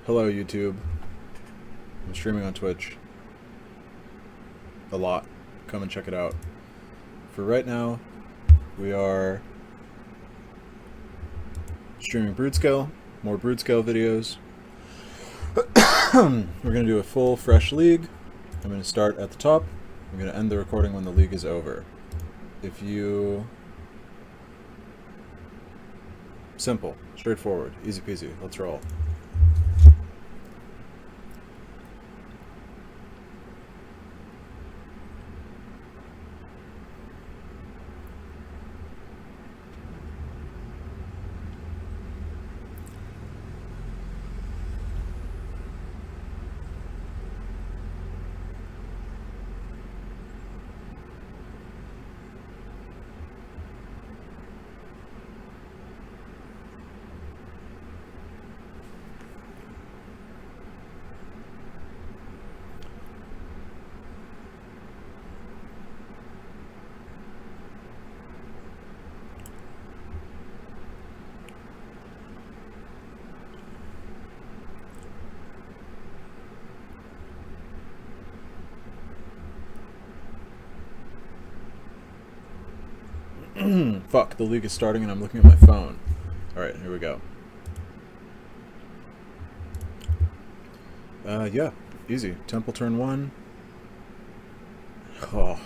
Hello, YouTube. I'm streaming on Twitch. A lot. Come and check it out. For right now, we are streaming brood scale, more brood scale videos. We're going to do a full fresh league. I'm going to start at the top. I'm going to end the recording when the league is over. If you... Simple, straightforward, easy peasy. Let's roll. Fuck, the league is starting and I'm looking at my phone. Alright, here we go. Yeah, easy. Temple turn 1. Oh.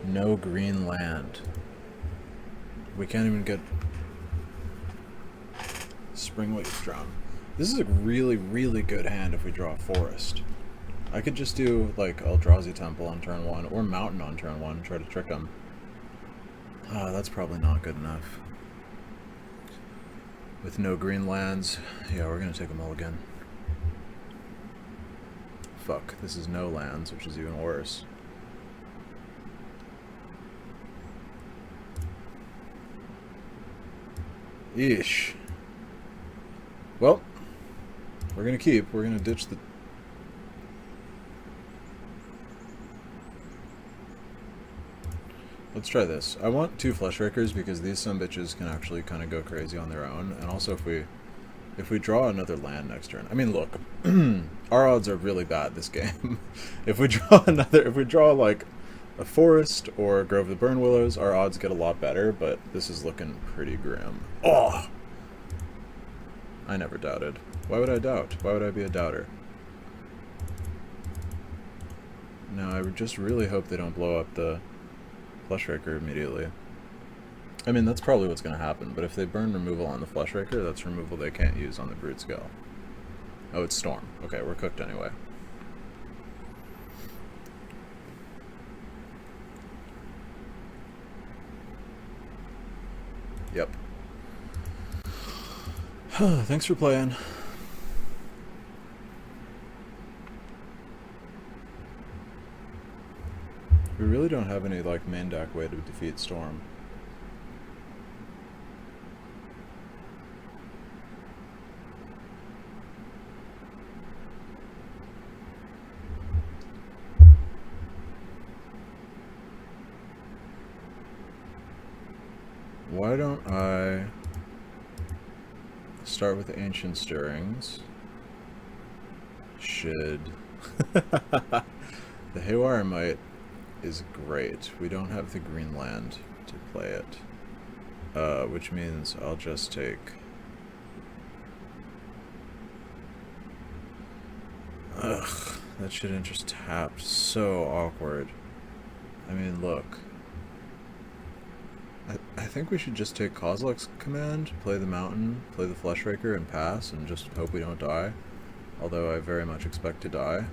No green land. We can't even get Springleaf Drum. This is a really, really good hand if we draw a forest. I could just do, like, Eldrazi Temple on turn 1, or Mountain on turn 1, and try to trick him. Ah, that's probably not good enough. With no green lands, yeah, we're gonna take a mulligan. Fuck, this is no lands, which is even worse. Eesh. Well, we're gonna ditch the... Let's try this. I want 2 Fleshrakers because these sumbitches can actually kind of go crazy on their own, and also if we draw another land next turn. I mean, look, our odds are really bad this game. If we draw like a forest or a Grove of the Burn Willows, our odds get a lot better, but this is looking pretty grim. Oh! I never doubted. Why would I doubt? Why would I be a doubter? No, I just really hope they don't blow up the Fleshraker immediately. I mean, that's probably what's going to happen, but if they burn removal on the Fleshraker, that's removal they can't use on the Brood Scale. Oh, it's Storm. Okay, we're cooked anyway. Yep. Thanks for playing. We really don't have any, like, main deck way to defeat Storm. Why don't I start with the Ancient Stirrings? Should. The Haywire Might is great. We don't have the green land to play it. Which means I'll just take... Ugh, that shouldn't just tapped. So awkward. I mean, look. I think we should just take Kozilek's command, play the Mountain, play the Fleshraker, and pass, and just hope we don't die. Although I very much expect to die.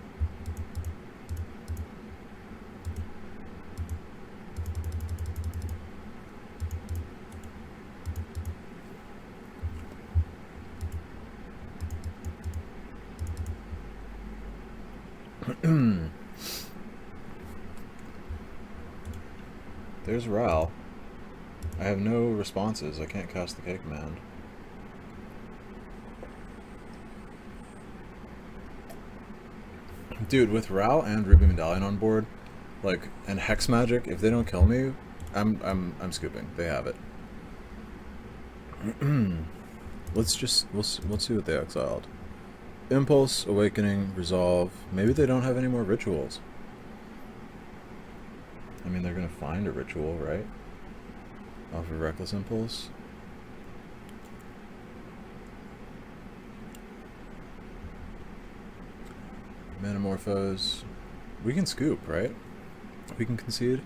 There's Ral. I have no responses. I can't cast the K command. Dude, with Ral and Ruby Medallion on board, like, and Hex Magic, if they don't kill me, I'm scooping. They have it. Let's see what they exiled. Impulse, Awakening, Resolve. Maybe they don't have any more rituals. I mean, they're gonna find a ritual, right? Off of Reckless Impulse. Metamorphose. We can scoop, right? We can concede.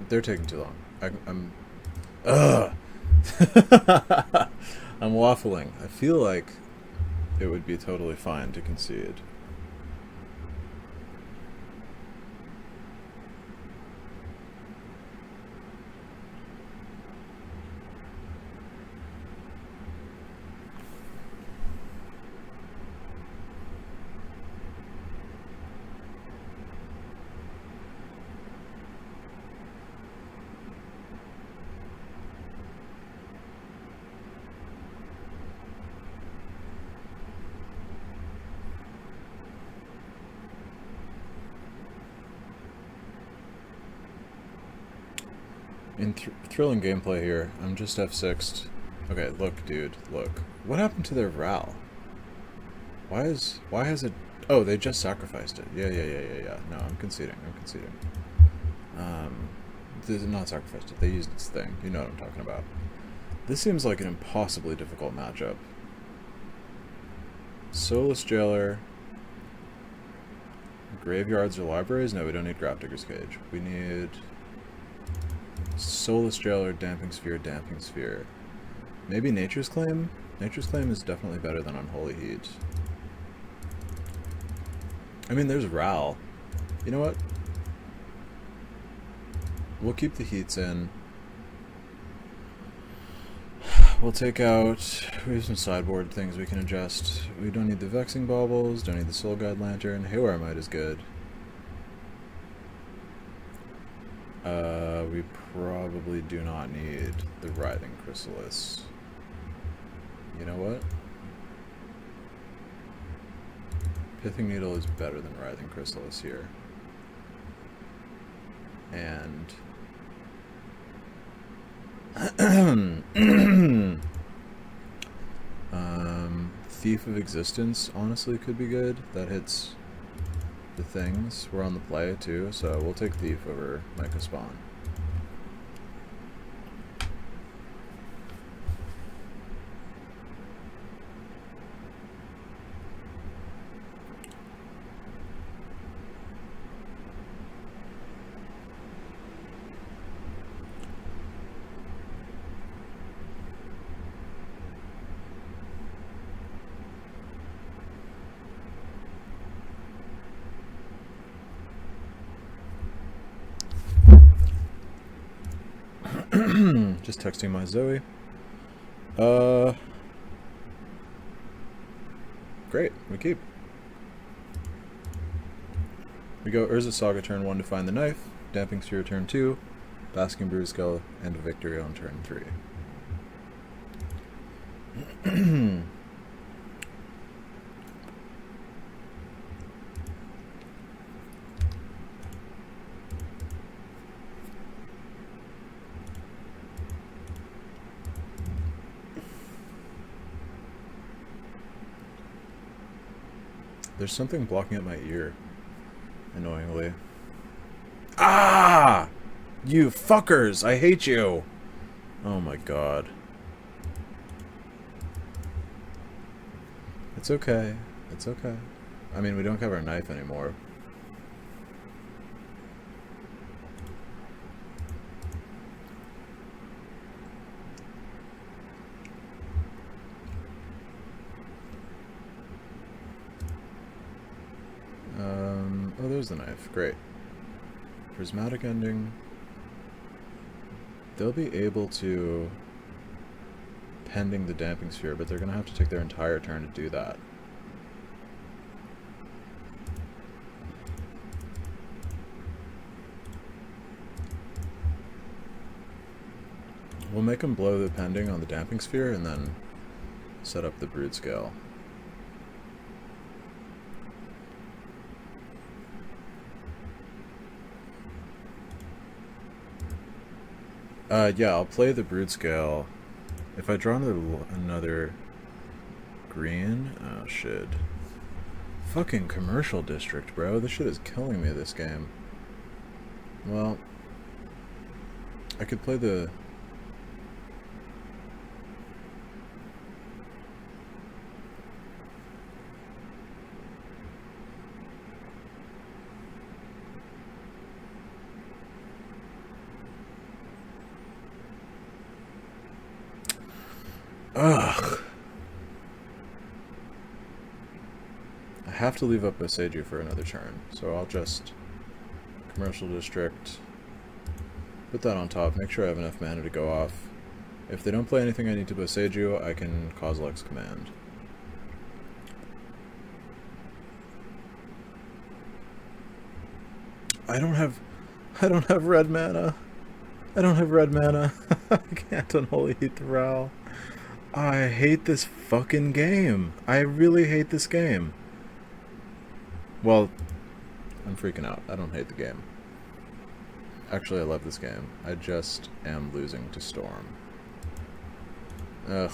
They're taking too long. I'm ugh. I'm waffling. I feel like it would be totally fine to concede. In thrilling gameplay here, I'm just F6'd. Okay, look, dude, look. What happened to their Ral? Why has it... Oh, they just sacrificed it. Yeah. No, I'm conceding. They did not sacrificed it. They used its thing. You know what I'm talking about. This seems like an impossibly difficult matchup. Soulless Jailer. Graveyards or libraries? No, we don't need Grafdigger's Cage. We need... Soulless Jailer, Damping Sphere. Maybe Nature's Claim? Nature's Claim is definitely better than Unholy Heat. I mean, there's Ral. You know what? We'll keep the heats in. We'll take out... We have some sideboard things we can adjust. We don't need the Vexing Baubles, don't need the Soul Guide Lantern. Haywire is good. We probably do not need the Writhing Chrysalis. You know what? Pithing Needle is better than Writhing Chrysalis here. And... Thief of Existence honestly could be good. That hits the things. We're on the play too, so we'll take Thief over Micah Spawn. Just texting my Zoe. Great, we keep. We go Urza Saga turn 1 to find the knife, Damping Sphere turn 2, Basking Bruise Skull, and Victory on turn 3. There's something blocking at my ear, annoyingly. Ah! You fuckers! I hate you! Oh my god. It's okay. It's okay. I mean, we don't have our knife anymore. Oh, there's the knife. Great. Prismatic Ending. They'll be able to pending the damping sphere, but they're going to have to take their entire turn to do that. We'll make them blow the pending on the damping sphere and then set up the brood scale. Yeah, I'll play the brood scale. If I draw another green, oh shit. Fucking commercial district, bro. This shit is killing me, this game. Well, I could play the... Ugh. I have to leave up Oseju for another turn, so I'll just commercial district, put that on top, make sure I have enough mana to go off. If they don't play anything I need to Boseiju, I can Kozilek's Command. I don't have red mana. I don't have red mana. I can't Unholy Heat the Ral. I hate this fucking game. I really hate this game. Well, I'm freaking out. I don't hate the game. Actually, I love this game. I just am losing to Storm. Ugh.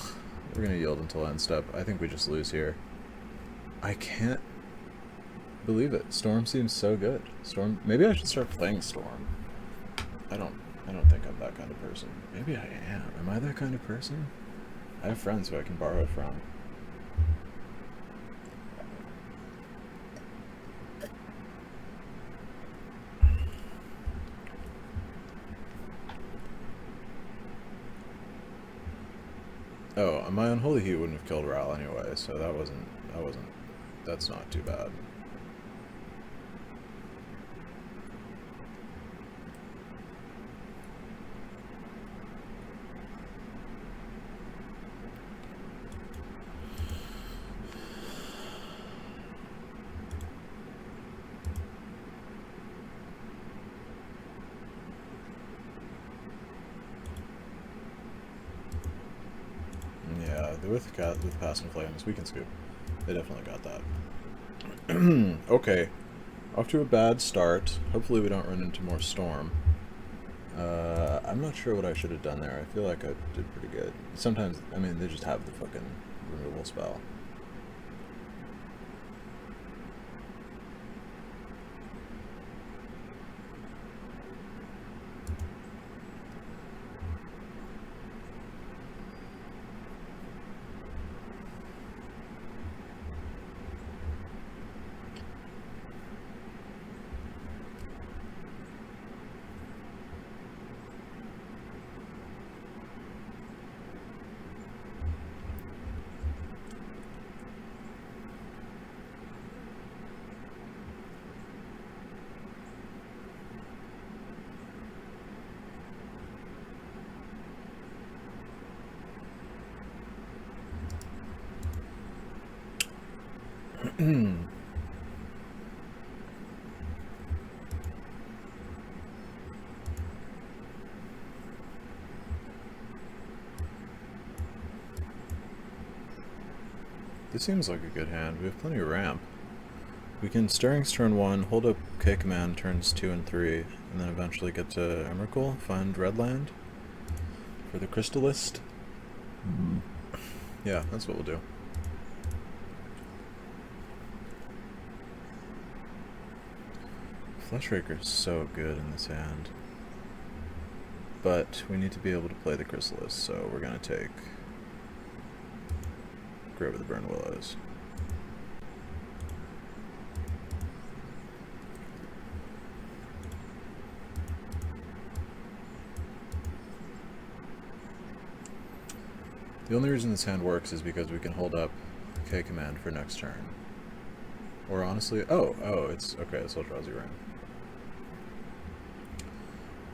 We're gonna yield until end step. I think we just lose here. I can't believe it. Storm seems so good. Storm. Maybe I should start playing Storm. I don't think I'm that kind of person. Maybe I am. Am I that kind of person? I have friends who I can borrow from. Oh, my Unholy Heat wouldn't have killed Ral anyway, so that's not too bad. With Past and Flames, we can scoop. They definitely got that. Okay. Off to a bad start. Hopefully we don't run into more Storm. I'm not sure what I should have done there. I feel like I did pretty good. Sometimes, I mean, they just have the fucking removal spell. This seems like a good hand. We have plenty of ramp. We can Stirrings turn 1, hold up K command turns 2 and 3, and then eventually get to Emrakul, find red land for the Crystalist. Yeah, that's what we'll do. Fleshraker is so good in this hand. But we need to be able to play the Chrysalis, so we're going to take Grove of the Burn Willows. The only reason this hand works is because we can hold up K command for next turn. Or honestly, oh, it's okay, it's Eldrazi Ring.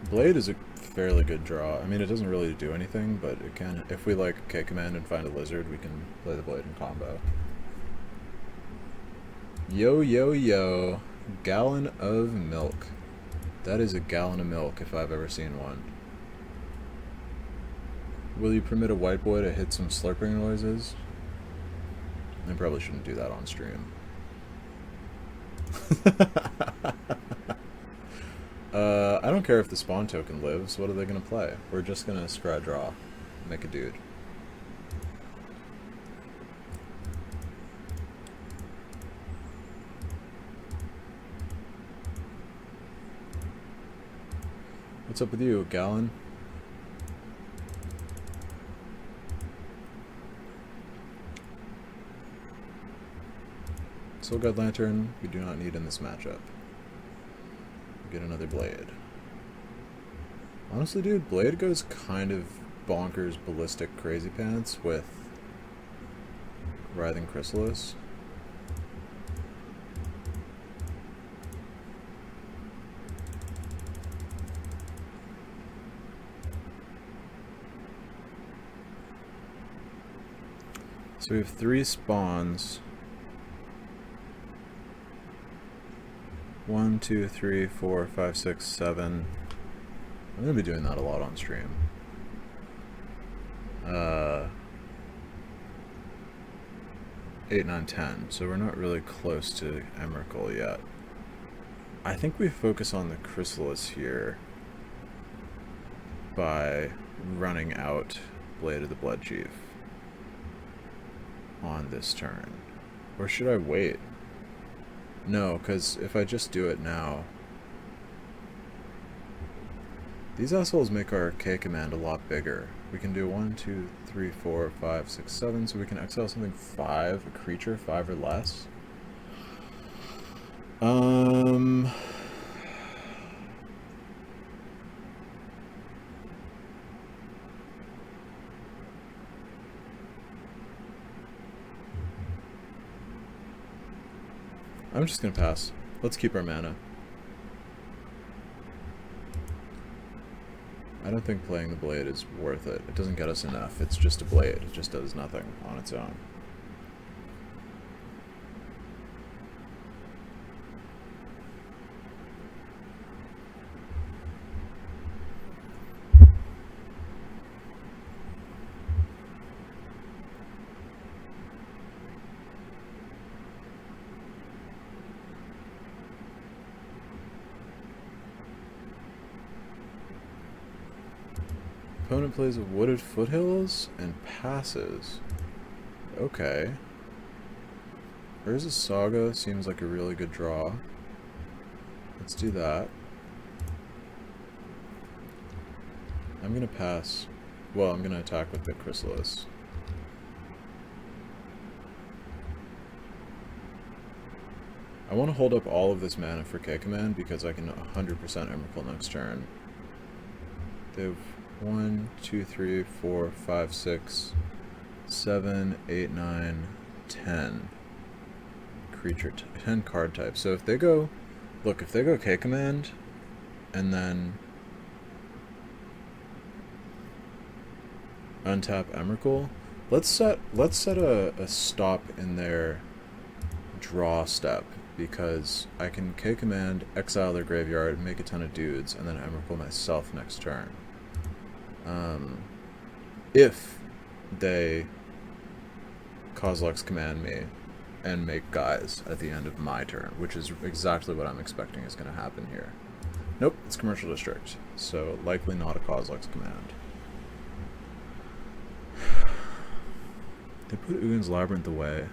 Blade is a fairly good draw. I mean, it doesn't really do anything, but it can. If we like K-Command and find a lizard, we can play the Blade in combo. Yo, yo, yo. Gallon of milk. That is a gallon of milk if I've ever seen one. Will you permit a white boy to hit some slurping noises? I probably shouldn't do that on stream. I don't care if the spawn token lives. What are they gonna play? We're just gonna scry draw. Make a dude. What's up with you, Gallon? Soul God Lantern, we do not need in this matchup. Get another Blade. Honestly, dude, Blade goes kind of bonkers, ballistic, crazy pants with Writhing Chrysalis. So we have 3 spawns. 1, 2, 3, 4, 5, 6, 7. I'm gonna be doing that a lot on stream. 8, 9, 10. So we're not really close to Emrakul yet. I think we focus on the Chrysalis here by running out Blade of the Blood Chief on this turn. Or should I wait? No, because if I just do it now, these assholes make our K command a lot bigger. We can do 1, 2, 3, 4, 5, 6, 7, so we can exile something 5, a creature 5 or less. I'm just gonna pass. Let's keep our mana. I don't think playing the Blade is worth it. It doesn't get us enough. It's just a Blade. It just does nothing on its own. Opponent plays Wooded Foothills and passes. Okay. Urza's Saga seems like a really good draw. Let's do that. I'm gonna pass. Well, I'm gonna attack with the Chrysalis. I want to hold up all of this mana for K-Command because I can 100% Emrakul next turn. They have 1, 2, 3, 4, 5, 6, 7, 8, 9, 10 creature, 10 card types. So if they go, look, if they go K-Command and then untap Emrakul, let's set a stop in their draw step, because I can K-Command, exile their graveyard, make a ton of dudes, and then Emrakul myself next turn. If they Kozilek's command me and make guys at the end of my turn, which is exactly what I'm expecting is going to happen here. Nope, it's Commercial District, so likely not a Kozilek's command. They put Ugin's Labyrinth away.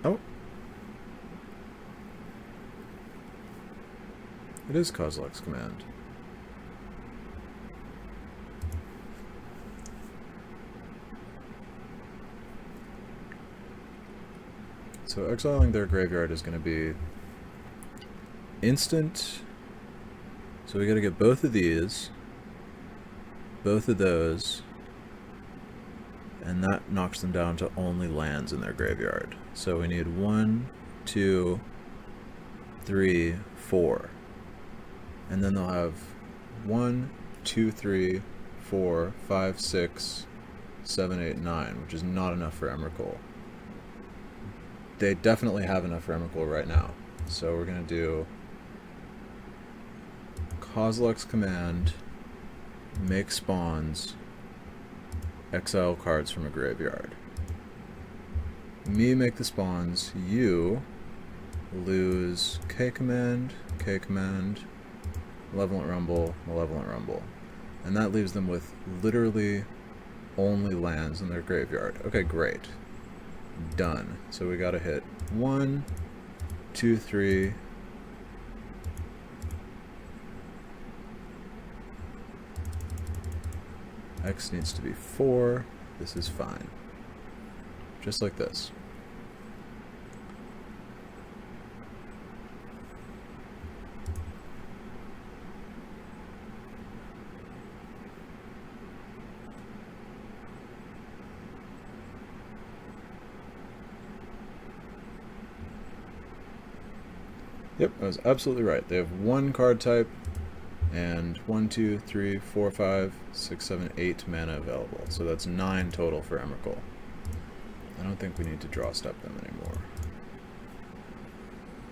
Oh. It is Kozilek's command. So exiling their graveyard is going to be instant. So we got to get both of these, both of those, and that knocks them down to only lands in their graveyard. So we need 1, 2, 3, 4. And then they'll have 1, 2, 3, 4, 5, 6, 7, 8, 9, which is not enough for Emrakul. They definitely have enough for Emrakul right now. So we're going to do Kozilek's command, make spawns, exile cards from a graveyard. Me make the spawns, you lose K command, Malevolent Rumble, Malevolent Rumble. And that leaves them with literally only lands in their graveyard. Okay, great. Done. So we gotta hit 1, 2, 3. X needs to be 4. This is fine. Just like this. Yep, I was absolutely right. They have one card type and 1, 2, 3, 4, 5, 6, 7, 8 mana available. So that's 9 total for Emrakul. I don't think we need to draw step them anymore.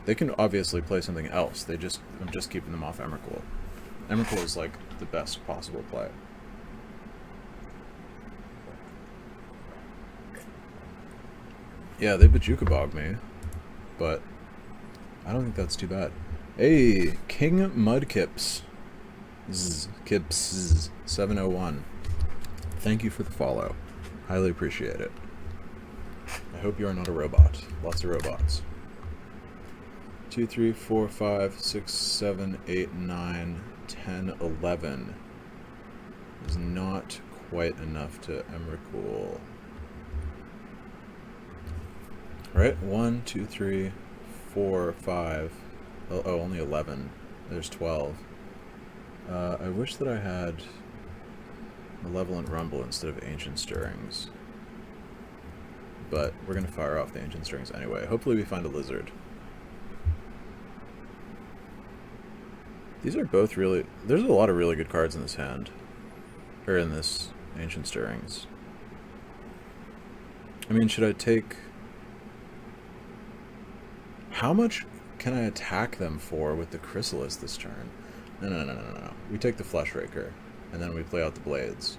They can obviously play something else. I'm just keeping them off Emrakul. Emrakul is like the best possible play. Yeah, they Bajuka me, but I don't think that's too bad. Hey, King Mudkips. Kips 701. Thank you for the follow. Highly appreciate it. I hope you are not a robot. Lots of robots. 2, 3, 4, 5, 6, 7, 8, 9, 10, 11. Is not quite enough to Emrakul. Alright, 1, 2, 3, 4, 5. Oh, only 11. There's 12. I wish that I had Malevolent Rumble instead of Ancient Stirrings. But we're going to fire off the Ancient Stirrings anyway. Hopefully we find a lizard. These are both really... There's a lot of really good cards in this hand. Or in this Ancient Stirrings. I mean, should I take... How much can I attack them for with the Chrysalis this turn? No. We take the Fleshraker, and then we play out the Blades.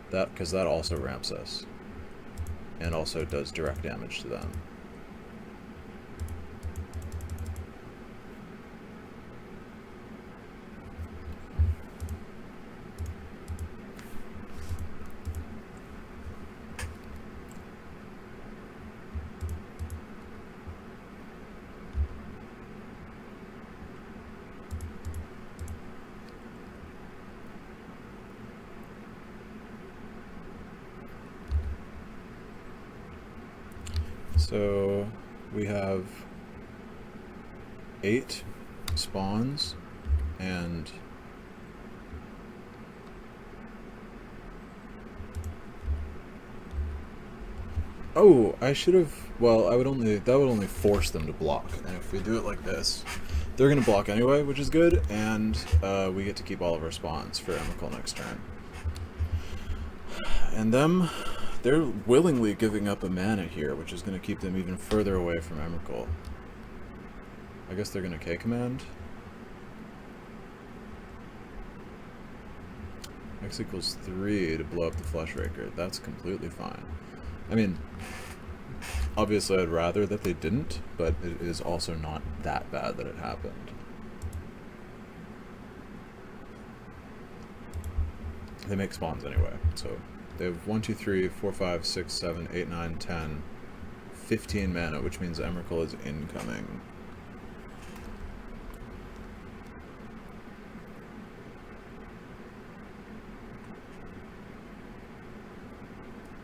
Because that also ramps us. And also does direct damage to them. So we have 8 spawns and oh, I should have, well, that would only force them to block, and if we do it like this, they're gonna block anyway, which is good, and we get to keep all of our spawns for Emrakul next turn. And they're willingly giving up a mana here, which is going to keep them even further away from Emrakul. I guess they're going to K-command. X equals 3 to blow up the Fleshraker. That's completely fine. I mean, obviously I'd rather that they didn't, but it is also not that bad that it happened. They make spawns anyway, so... They have 1, 2, 3, 4, 5, 6, 7, 8, 9, 10, 15 mana, which means Emrakul is incoming.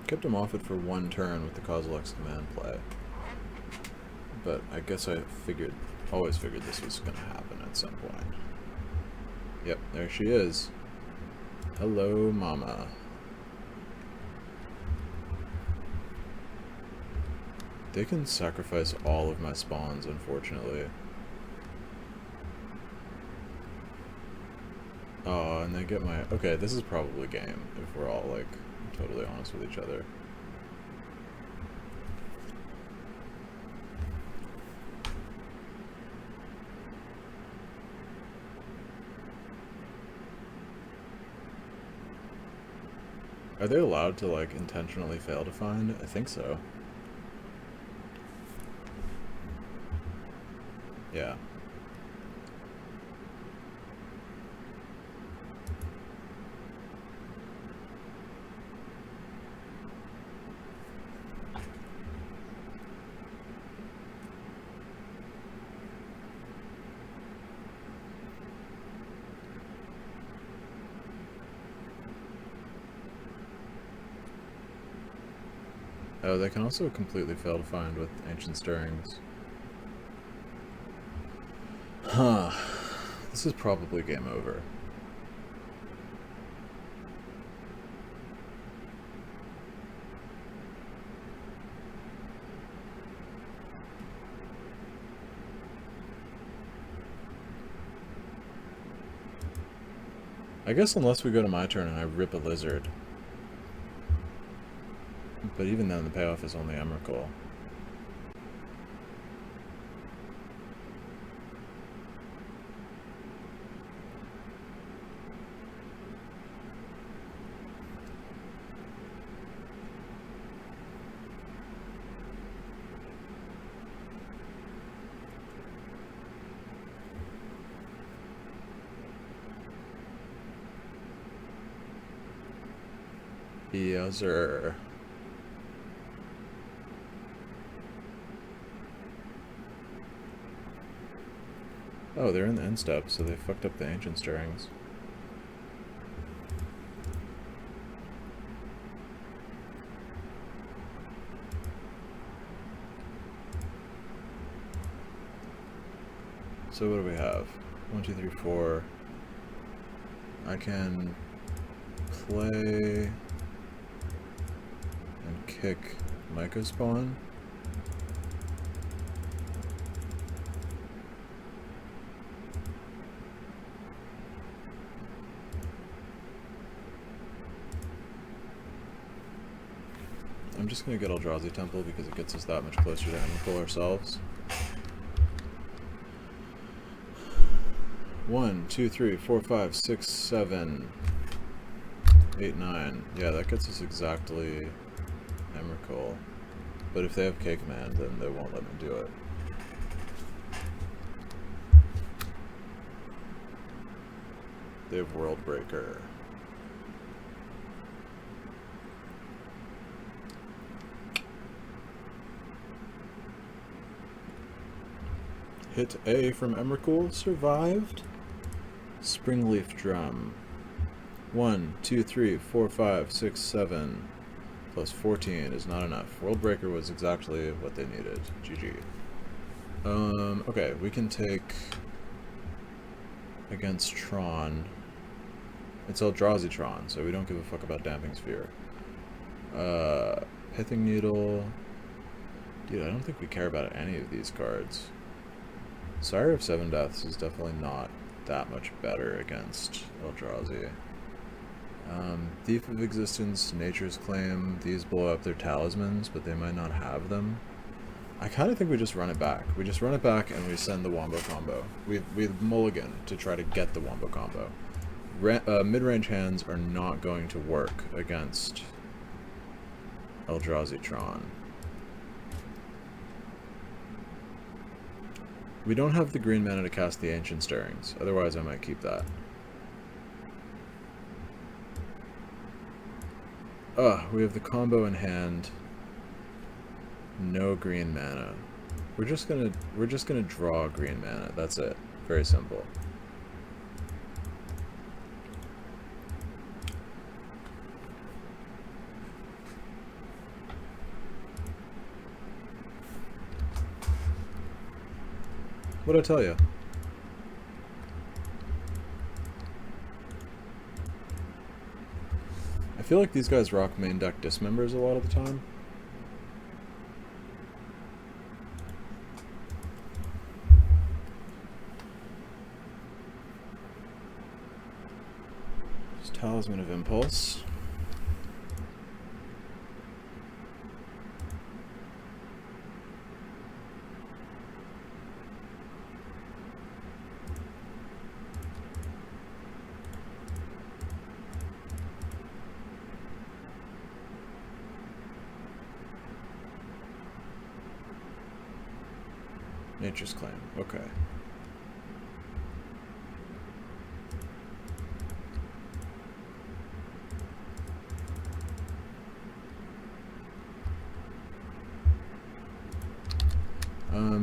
Kept him off it for 1 turn with the Kozilek's command play. But I guess I always figured this was going to happen at some point. Yep, there she is. Hello, mama. They can sacrifice all of my spawns, unfortunately. Oh, and they get my... Okay, this is probably game, if we're all, like, totally honest with each other. Are they allowed to, like, intentionally fail to find? I think so. Yeah. Oh, they can also completely fail to find with Ancient Stirrings. Huh. This is probably game over. I guess unless we go to my turn and I rip a lizard. But even then, the payoff is only Emrakul. Yuzzer. Oh, they're in the end step, so they fucked up the Ancient Stirrings. So what do we have? 1, 2, 3, 4. I can play and kick Myco Spawn. I'm just gonna get Eldrazi Temple because it gets us that much closer to Emrakul ourselves. 1, 2, 3, 4, 5, 6, 7, 8, 9. Yeah, that gets us exactly Emrakul. But if they have K command, then they won't let me do it. They have World Breaker. Hit A from Emrakul, survived. Springleaf Drum. 1, 2, 3, 4, 5, 6, 7, plus 14 is not enough. World Breaker was exactly what they needed. GG. Okay, we can take against Tron. It's Eldrazi Tron, so we don't give a fuck about Damping Sphere. Pithing Needle. Dude, I don't think we care about any of these cards. Sire of Seven Deaths is definitely not that much better against Eldrazi. Thief of Existence, Nature's Claim, these blow up their talismans, but they might not have them. I kind of think we just run it back. We just run it back and we send the Wombo combo. We mulligan to try to get the Wombo combo. Mid-range hands are not going to work against Eldrazi Tron. We don't have the green mana to cast the Ancient Stirrings, otherwise I might keep that. We have the combo in hand. No green mana. We're just gonna draw green mana. That's it. Very simple. What'd I tell you? I feel like these guys rock main deck dismembers a lot of the time. Talisman of Impulse. Nature's Claim, okay.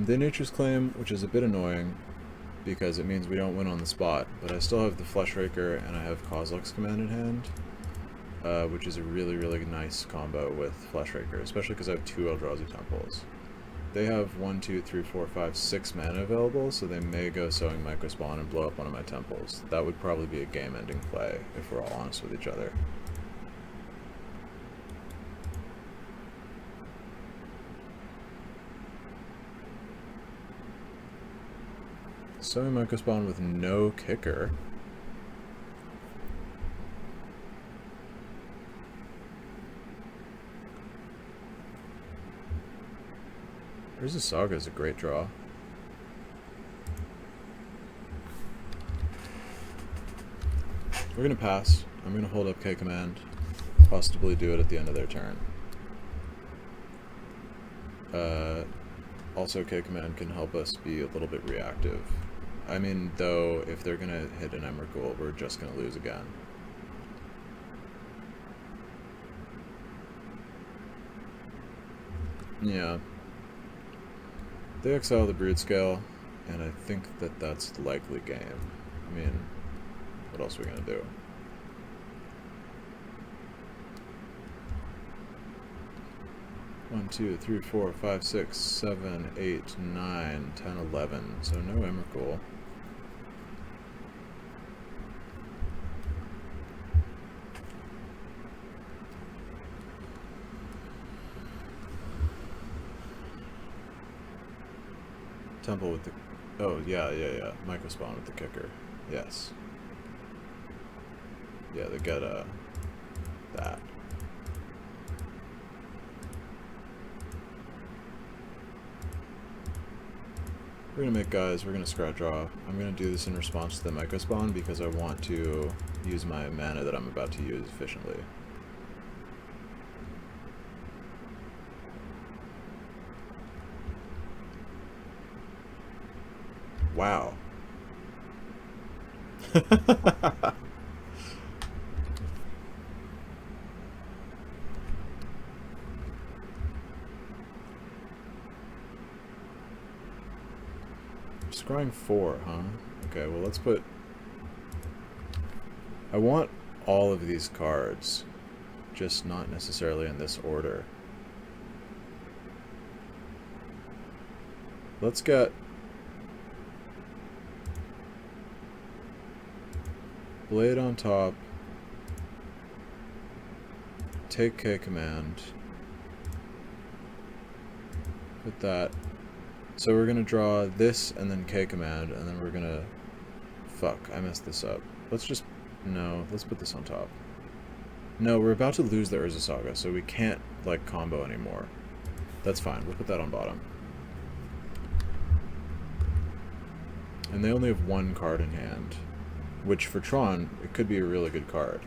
The Nature's Claim, which is a bit annoying because it means we don't win on the spot, but I still have the Flesh Raker and I have Kozilek's Command in hand, which is a really, really nice combo with Flesh Raker, especially because I have 2 Eldrazi Temples. They have 1, 2, 3, 4, 5, 6 mana available, so they may go Sowing Microspawn and blow up one of my temples. That would probably be a game-ending play, if we're all honest with each other. Sowing Microspawn with no kicker. Urza Saga is a great draw. We're gonna pass. I'm gonna hold up K Command. Possibly do it at the end of their turn. Also, K Command can help us be a little bit reactive. I mean, though, if they're gonna hit an Emrakul, we're just gonna lose again. Yeah. They exile the Brood Scale, and I think that that's the likely game. I mean, what else are we gonna do? One, 2, 3, 4, 5, 6, 7, 8, 9, 10, 11. So no Emrakul. Temple with the... Oh, yeah. Microspawn with the kicker. Yes. Yeah, they get, that. We're gonna make guys, we're gonna scratch draw. I'm gonna do this in response to the Microspawn because I want to use my mana that I'm about to use efficiently. Wow. Scrying 4, huh? Okay, well let's put... I want all of these cards, just not necessarily in this order. Let's get... Blade on top. Take K Command. Put that... So we're gonna draw this and then K Command, and then we're gonna... Fuck, I messed this up. Let's just... No, let's put this on top. No, we're about to lose the Urza Saga, so we can't, like, combo anymore. That's fine, we'll put that on bottom. And they only have 1 card in hand, which for Tron, it could be a really good card.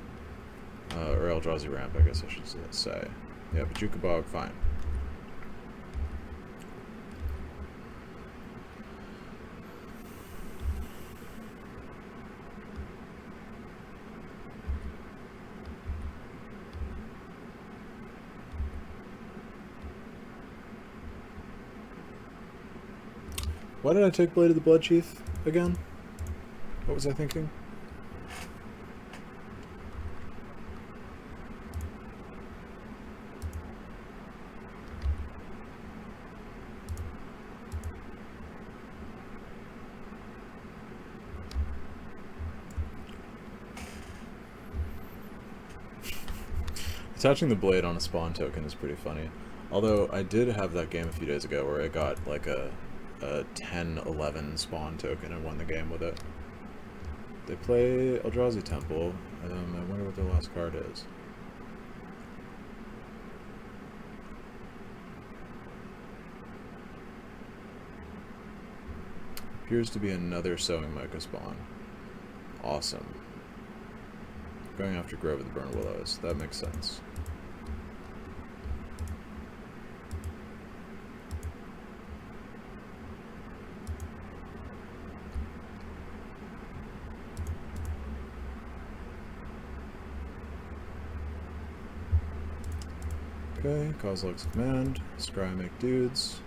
Or Eldrazi Ramp, I guess I should say. Yeah, but Jukabog, fine. Why did I take Blade of the Bloodchief again? What was I thinking? Attaching the blade on a spawn token is pretty funny. Although I did have that game a few days ago where I got like a 10-11 spawn token and won the game with it. They play Eldrazi Temple. I wonder what their last card is. Appears to be another Sowing Mica spawn. Awesome. Going after Grove of the Burnt Willows. That makes sense. Okay, Kozilek's Command. Scry make dudes.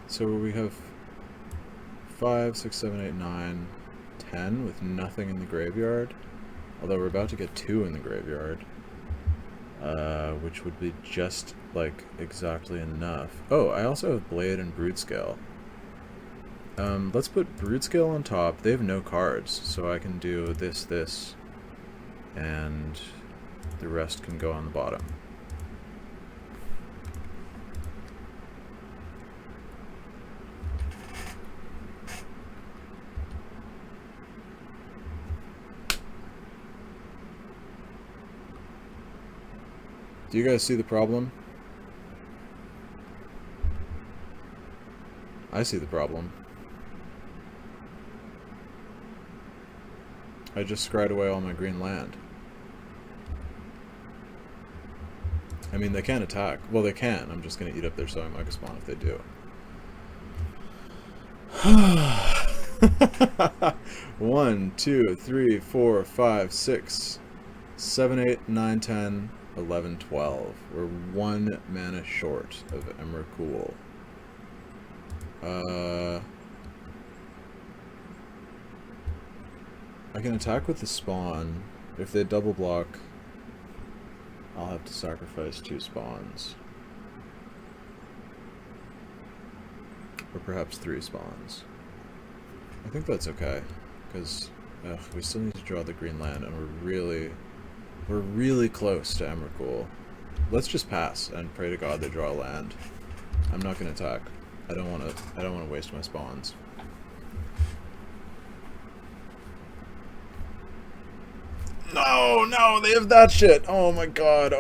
So we have 5, 6, 7, 8, 9, 10 with nothing in the graveyard. Although we're about to get 2 in the graveyard. Which would be just, like, exactly enough. Oh, I also have Blade and Broodscale. Let's put Broodscale on top. They have no cards, so I can do this, and the rest can go on the bottom. Do you guys see the problem? I see the problem. I just scried away all my green land. I mean, they can't attack. Well, they can. I'm just going to eat up their Sowing Mica spawn if they do. 1, 2, 3, 4, 5, 6, 7, 8, 9, 10, 11, 12. We're 1 mana short of Emrakul. I can attack with the spawn. If they double block, I'll have to sacrifice 2 spawns. Or perhaps 3 spawns. I think that's okay, because we still need to draw the green land, and we're really close to Emrakul. Let's just pass and pray to God they draw a land. I'm not gonna attack. I don't wanna waste my spawns. No, they have that shit. Oh my god.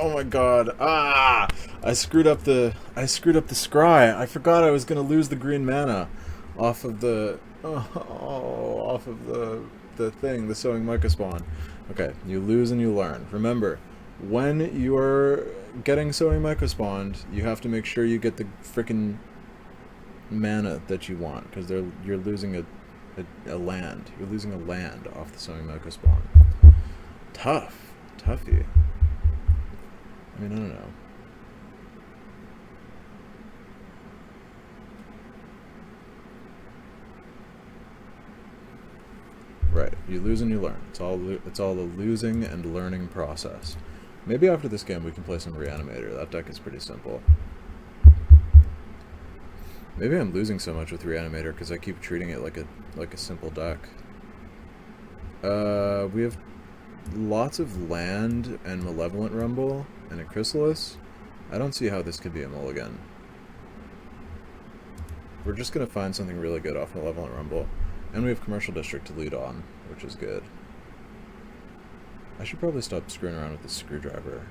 Ah! I screwed up the scry. I forgot I was gonna lose the green mana off of the the thing, the Sowing Mica spawn. Okay, you lose and you learn. Remember, when you are getting Sowing Mica spawned, you have to make sure you get the frickin' mana that you want, because you're losing a land. You're losing a land off the Sowing Mica spawn. Toughy. I mean, I don't know. Right, you lose and you learn. It's all the losing and learning process. Maybe after this game we can play some Reanimator. That deck is pretty simple. Maybe I'm losing so much with Reanimator because I keep treating it like a simple deck. We have lots of land and Malevolent Rumble and a Chrysalis. I don't see how this could be a mulligan. We're just gonna find something really good off Malevolent Rumble. And we have Commercial District to lead on, which is good. I should probably stop screwing around with the screwdriver.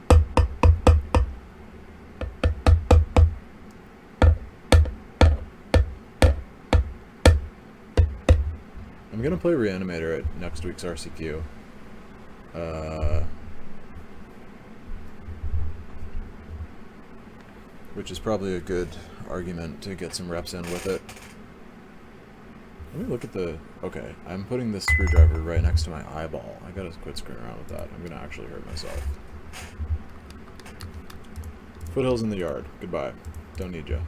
I'm gonna play Reanimator at next week's RCQ. Which is probably a good argument to get some reps in with it. Let me look at the... Okay, I'm putting this screwdriver right next to my eyeball. I gotta quit screwing around with that. I'm gonna actually hurt myself. Foothills in the yard. Goodbye. Don't need ya.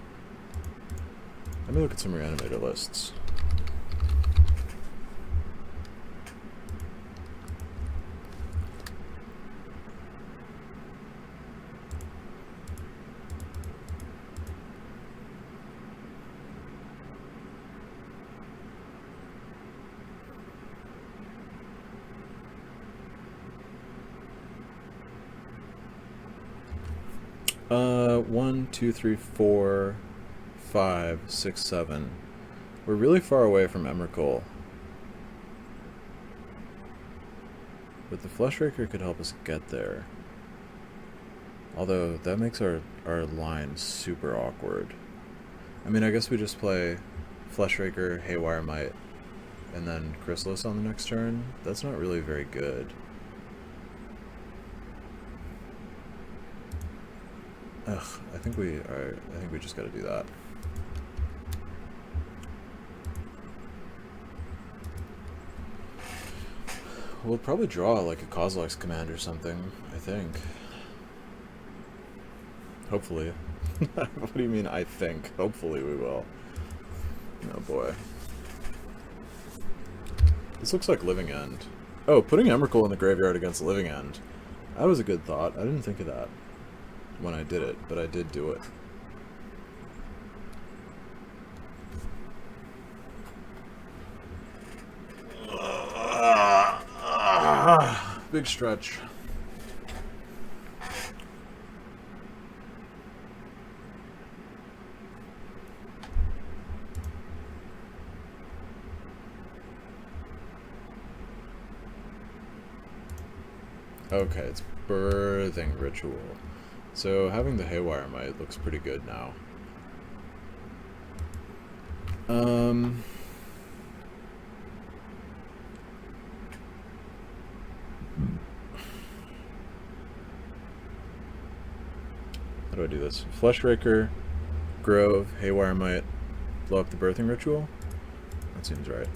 Let me look at some Reanimator lists. 1, 2, 3, 4, 5, 6, 7. We're really far away from Emrakul. But the Fleshraker could help us get there. Although, that makes our line super awkward. I mean, I guess we just play Fleshraker, Haywire Might, and then Chrysalis on the next turn. That's not really very good. Ugh, I think we just gotta do that. We'll probably draw like a Kozilek's Command or something, I think. Hopefully. What do you mean, I think? Hopefully we will. Oh boy. This looks like Living End. Oh, putting Emrakul in the graveyard against Living End. That was a good thought. I didn't think of that when I did it, but I did do it. Big stretch. Okay, it's Birthing Ritual. So having the Haywire Might looks pretty good now. How do I do this? Fleshraker, Grove, Haywire Might, blow up the Birthing Ritual? That seems right.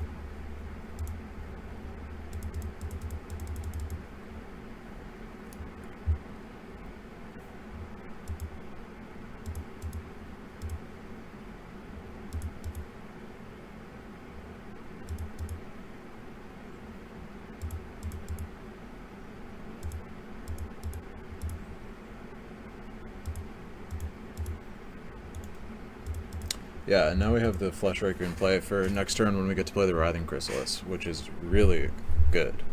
Yeah, and now we have the Fleshraker in play for next turn when we get to play the Writhing Chrysalis, which is really good,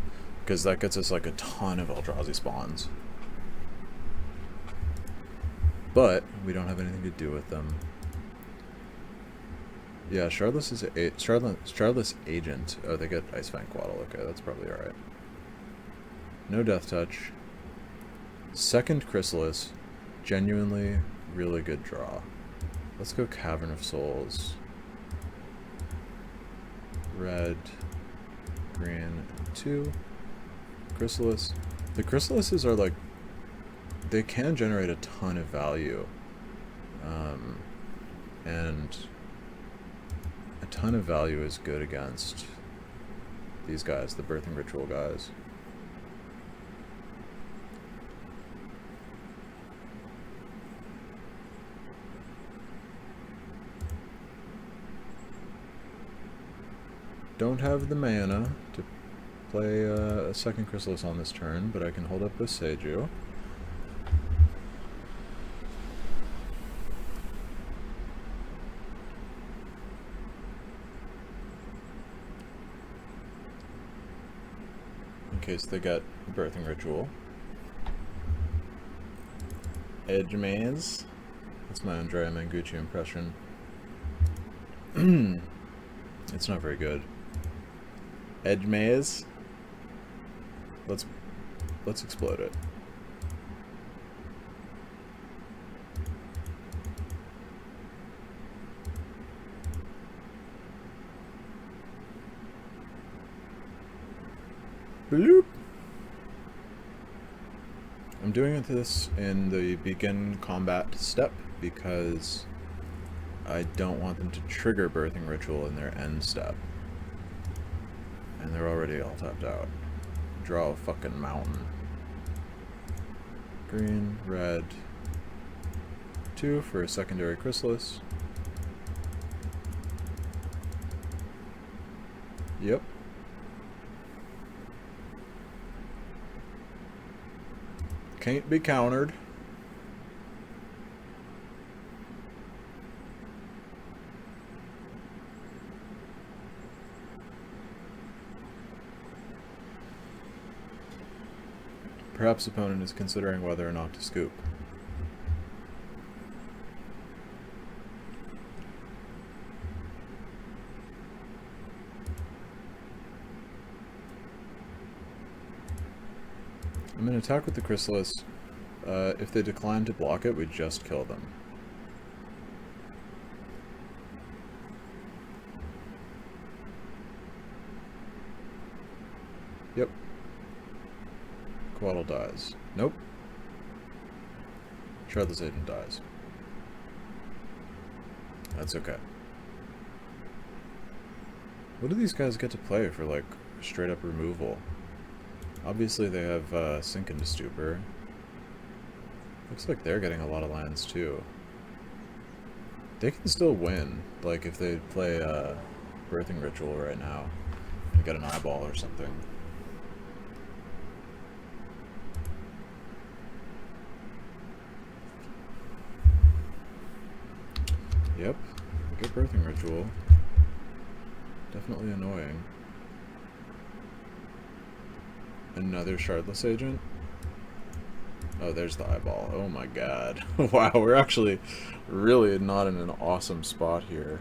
because that gets us like a ton of Eldrazi spawns. But we don't have anything to do with them. Yeah, Shardless is Shardless Agent. Oh, they get Icefang Quaddle. Okay, that's probably alright. No Death Touch. Second Chrysalis. Genuinely really good draw. Let's go Cavern of Souls. Red, green, 2. Chrysalis. The Chrysalises are like, they can generate a ton of value. And a ton of value is good against these guys, the Birthing Ritual guys. Don't have the mana to play a second Chrysalis on this turn, but I can hold up with Seiju. In case they get Birthing Ritual. Edge Maze. That's my Andrea Mangucci impression. It's not very good. Edge Maze. Let's explode it. Bloop. I'm doing this in the begin combat step because I don't want them to trigger Birthing Ritual in their end step. And they're already all tapped out. Draw a fucking mountain. Green, red, 2 for a secondary Chrysalis. Yep. Can't be countered. Perhaps opponent is considering whether or not to scoop. I'm going to attack with the Chrysalis. If they decline to block it, we just kill them. Yep. Quaddle dies. Nope. Shardless Agent dies. That's okay. What do these guys get to play for, like, straight up removal? Obviously they have Sink into Stupor. Looks like they're getting a lot of lands too. They can still win, like if they play Birthing Ritual right now and get an eyeball or something. Yep, get Birthing Ritual. Definitely annoying. Another Shardless Agent? Oh, there's the eyeball. Oh my god. Wow, we're actually really not in an awesome spot here.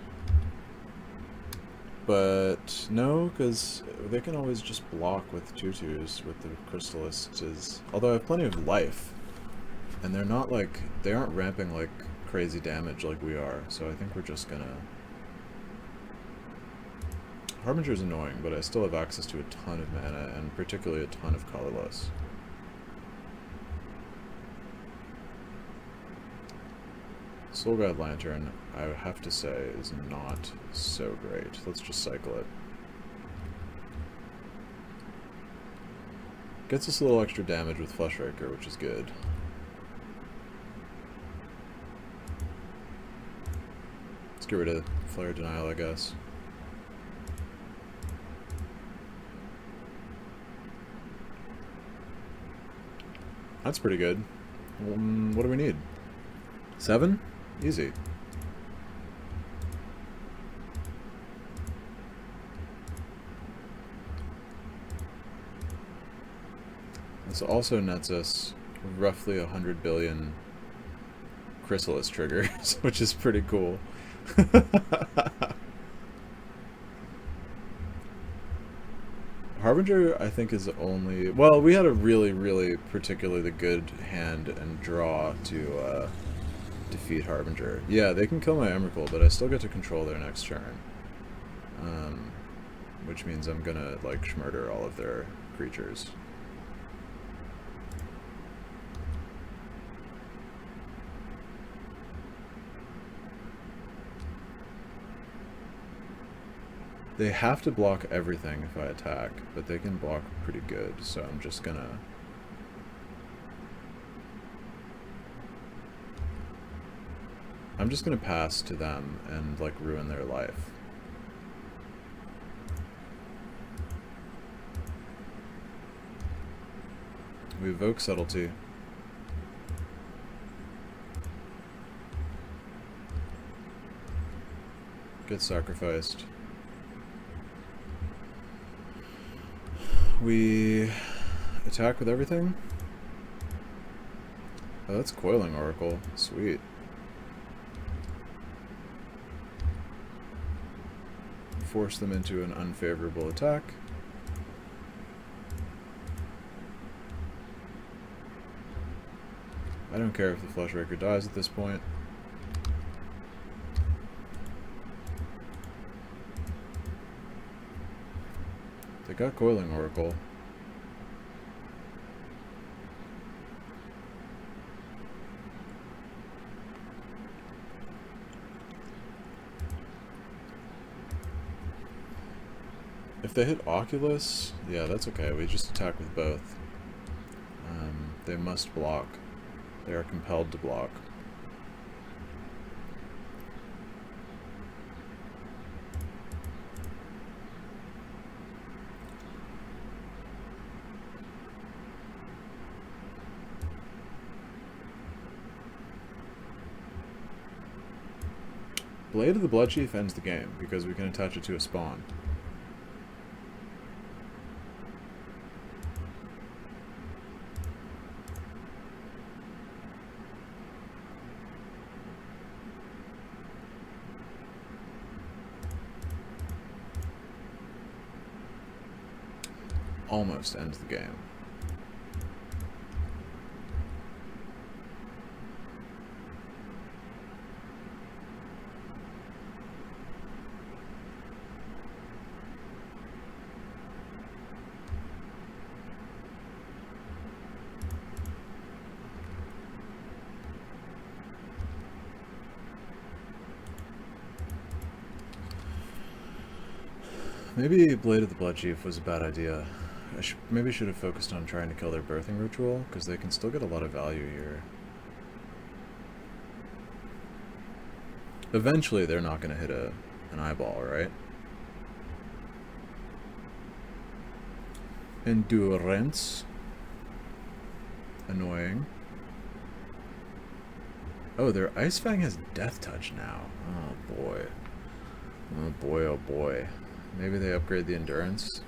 But no, because they can always just block with tutus with the Crystalists. Although I have plenty of life. And they're not like, they aren't ramping like crazy damage like we are. So I think we're just gonna... Harbinger's annoying, but I still have access to a ton of mana, and particularly a ton of colorless. Soul Guide Lantern, I have to say, is not so great. Let's just cycle it. Gets us a little extra damage with Fleshraker, which is good. Let's get rid of Flare Denial, I guess. That's pretty good. What do we need? 7? Easy. This also nets us roughly 100 billion Chrysalis triggers, which is pretty cool. Harbinger, I think, is only... Well, we had a really particularly good hand and draw to defeat Harbinger. Yeah, they can kill my Emrakul, but I still get to control their next turn. Which means I'm gonna, like, murder all of their creatures. They have to block everything if I attack, but they can block pretty good, so I'm just gonna... pass to them and, like, ruin their life. We evoke Subtlety. Get sacrificed. We attack with everything? Oh, that's Coiling Oracle. Sweet. Force them into an unfavorable attack. I don't care if the Fleshraker dies at this point. They got Coiling Oracle. If they hit Oculus, yeah, that's okay. We just attack with both. They must block. They are compelled to block. Blade of the Bloodchief ends the game because we can attach it to a spawn. Almost ends the game. Maybe Blade of the Blood Chief was a bad idea. Maybe should have focused on trying to kill their birthing ritual, because they can still get a lot of value here. Eventually, they're not going to hit an eyeball, right? Endurance. Annoying. Oh, their Ice Fang has Death Touch now. Oh boy. Oh boy, oh boy. Maybe they upgrade the Endurance?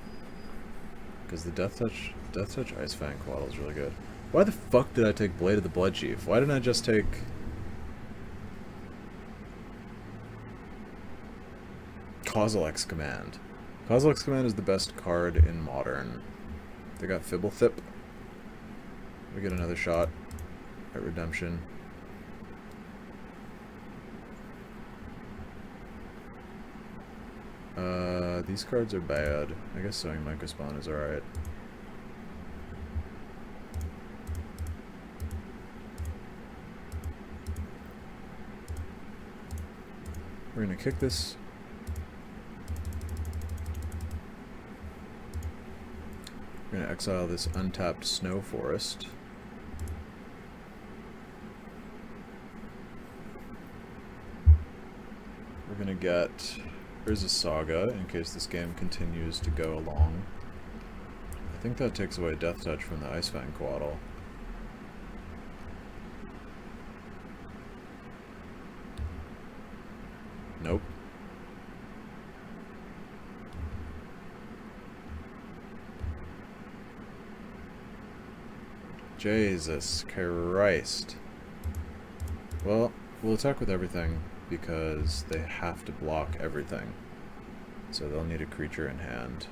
Because the Death Touch Ice Fang Quaddle is really good. Why the fuck did I take Blade of the Blood Chief? Why didn't I just take... Kozilek's Command? Kozilek's Command is the best card in Modern. They got Fibblethip. We get another shot at Redemption. These cards are bad. I guess Sowing Mycospawn is alright. We're gonna kick this. We're gonna exile this untapped Snow Forest. We're gonna get Urza Saga in case this game continues to go along. I think that takes away Death Touch from the Ice Fang Quaddle. Nope. Jesus Christ. Well, we'll attack with everything because they have to block everything. So they'll need a creature in hand.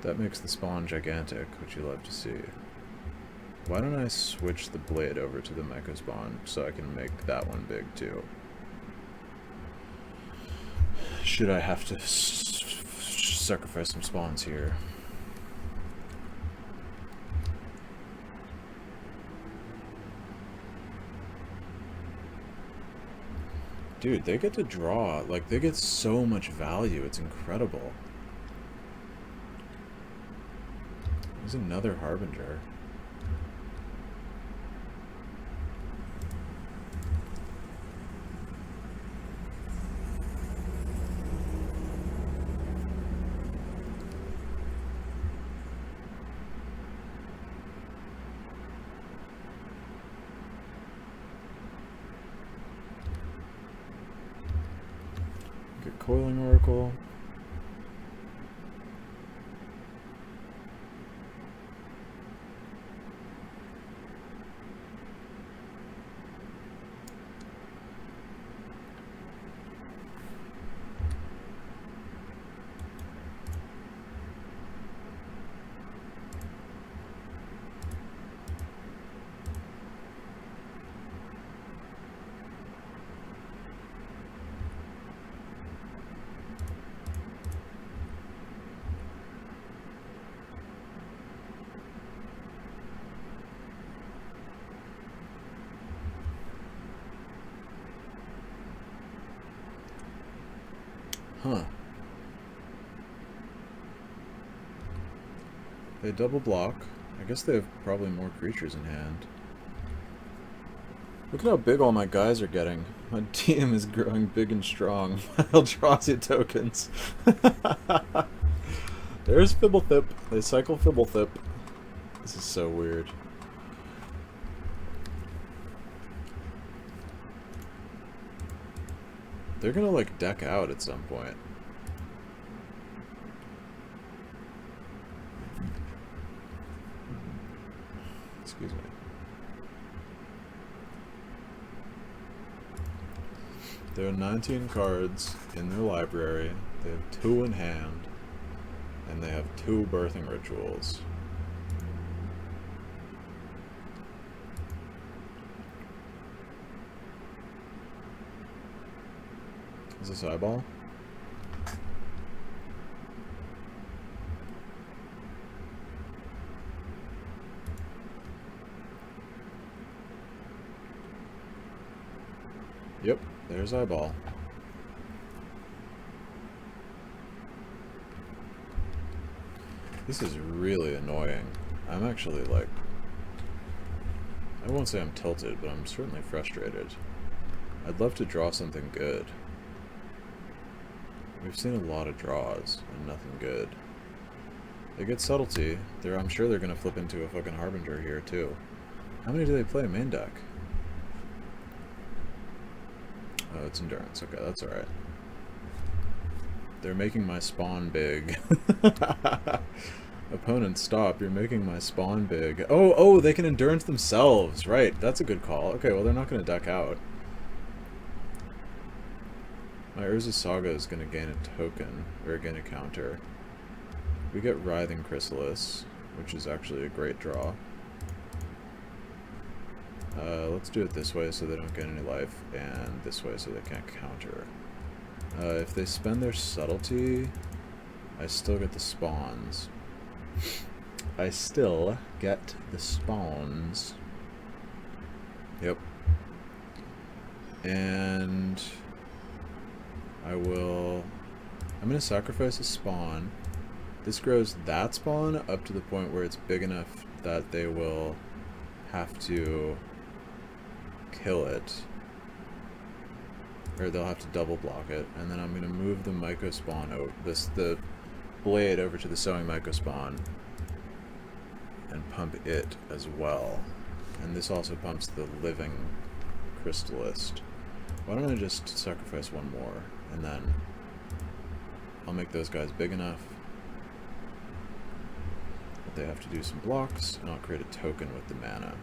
That makes the spawn gigantic, which you love to see. Why don't I switch the blade over to the Mecha Spawn so I can make that one big too? Should I have to sacrifice some spawns here? Dude, they get to draw, like, they get so much value, it's incredible. There's another Harbinger. Get Coiling Oracle. Huh. They double block. I guess they have probably more creatures in hand. Look at how big all my guys are getting. My team is growing big and strong. Eldrazi tokens. There's Fibblethip. They cycle Fibblethip. This is so weird. They're gonna, like, deck out at some point. Excuse me. There are 19 cards in their library. They have 2 in hand. And they have 2 birthing rituals. Is this eyeball? Yep, there's eyeball. This is really annoying. I'm actually like... I won't say I'm tilted, but I'm certainly frustrated. I'd love to draw something good. We've seen a lot of draws, and nothing good. They get subtlety. I'm sure they're gonna flip into a fucking Harbinger here, too. How many do they play main deck? Oh, it's Endurance. Okay, that's alright. They're making my spawn big. Opponent, stop. You're making my spawn big. Oh, they can Endurance themselves. Right, that's a good call. Okay, well, they're not going to deck out. My Urza Saga is going to gain a token, or gain a counter. We get Writhing Chrysalis, which is actually a great draw. Let's do it this way so they don't get any life, and this way so they can't counter. If they spend their subtlety, I still get the spawns. I still get the spawns. Yep. And I'm going to sacrifice a spawn. This grows that spawn up to the point where it's big enough that they will have to kill it. Or they'll have to double block it. And then I'm going to move the Myco spawn out. The blade over to the Sowing Myco spawn. And pump it as well. And this also pumps the Living Crystallist. Why don't I just sacrifice one more, and then I'll make those guys big enough that they have to do some blocks, and I'll create a token with the mana.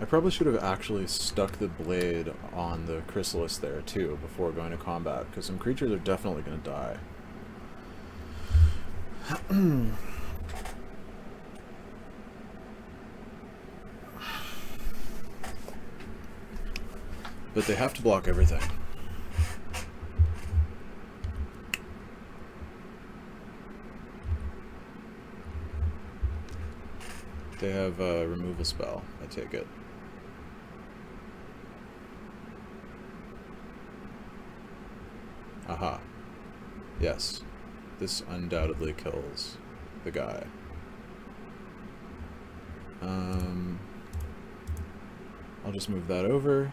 I probably should have actually stuck the blade on the Chrysalis there too before going to combat, because some creatures are definitely going to die. But they have to block everything. They have a removal spell, I take it. Aha. Yes. This undoubtedly kills the guy. I'll just move that over.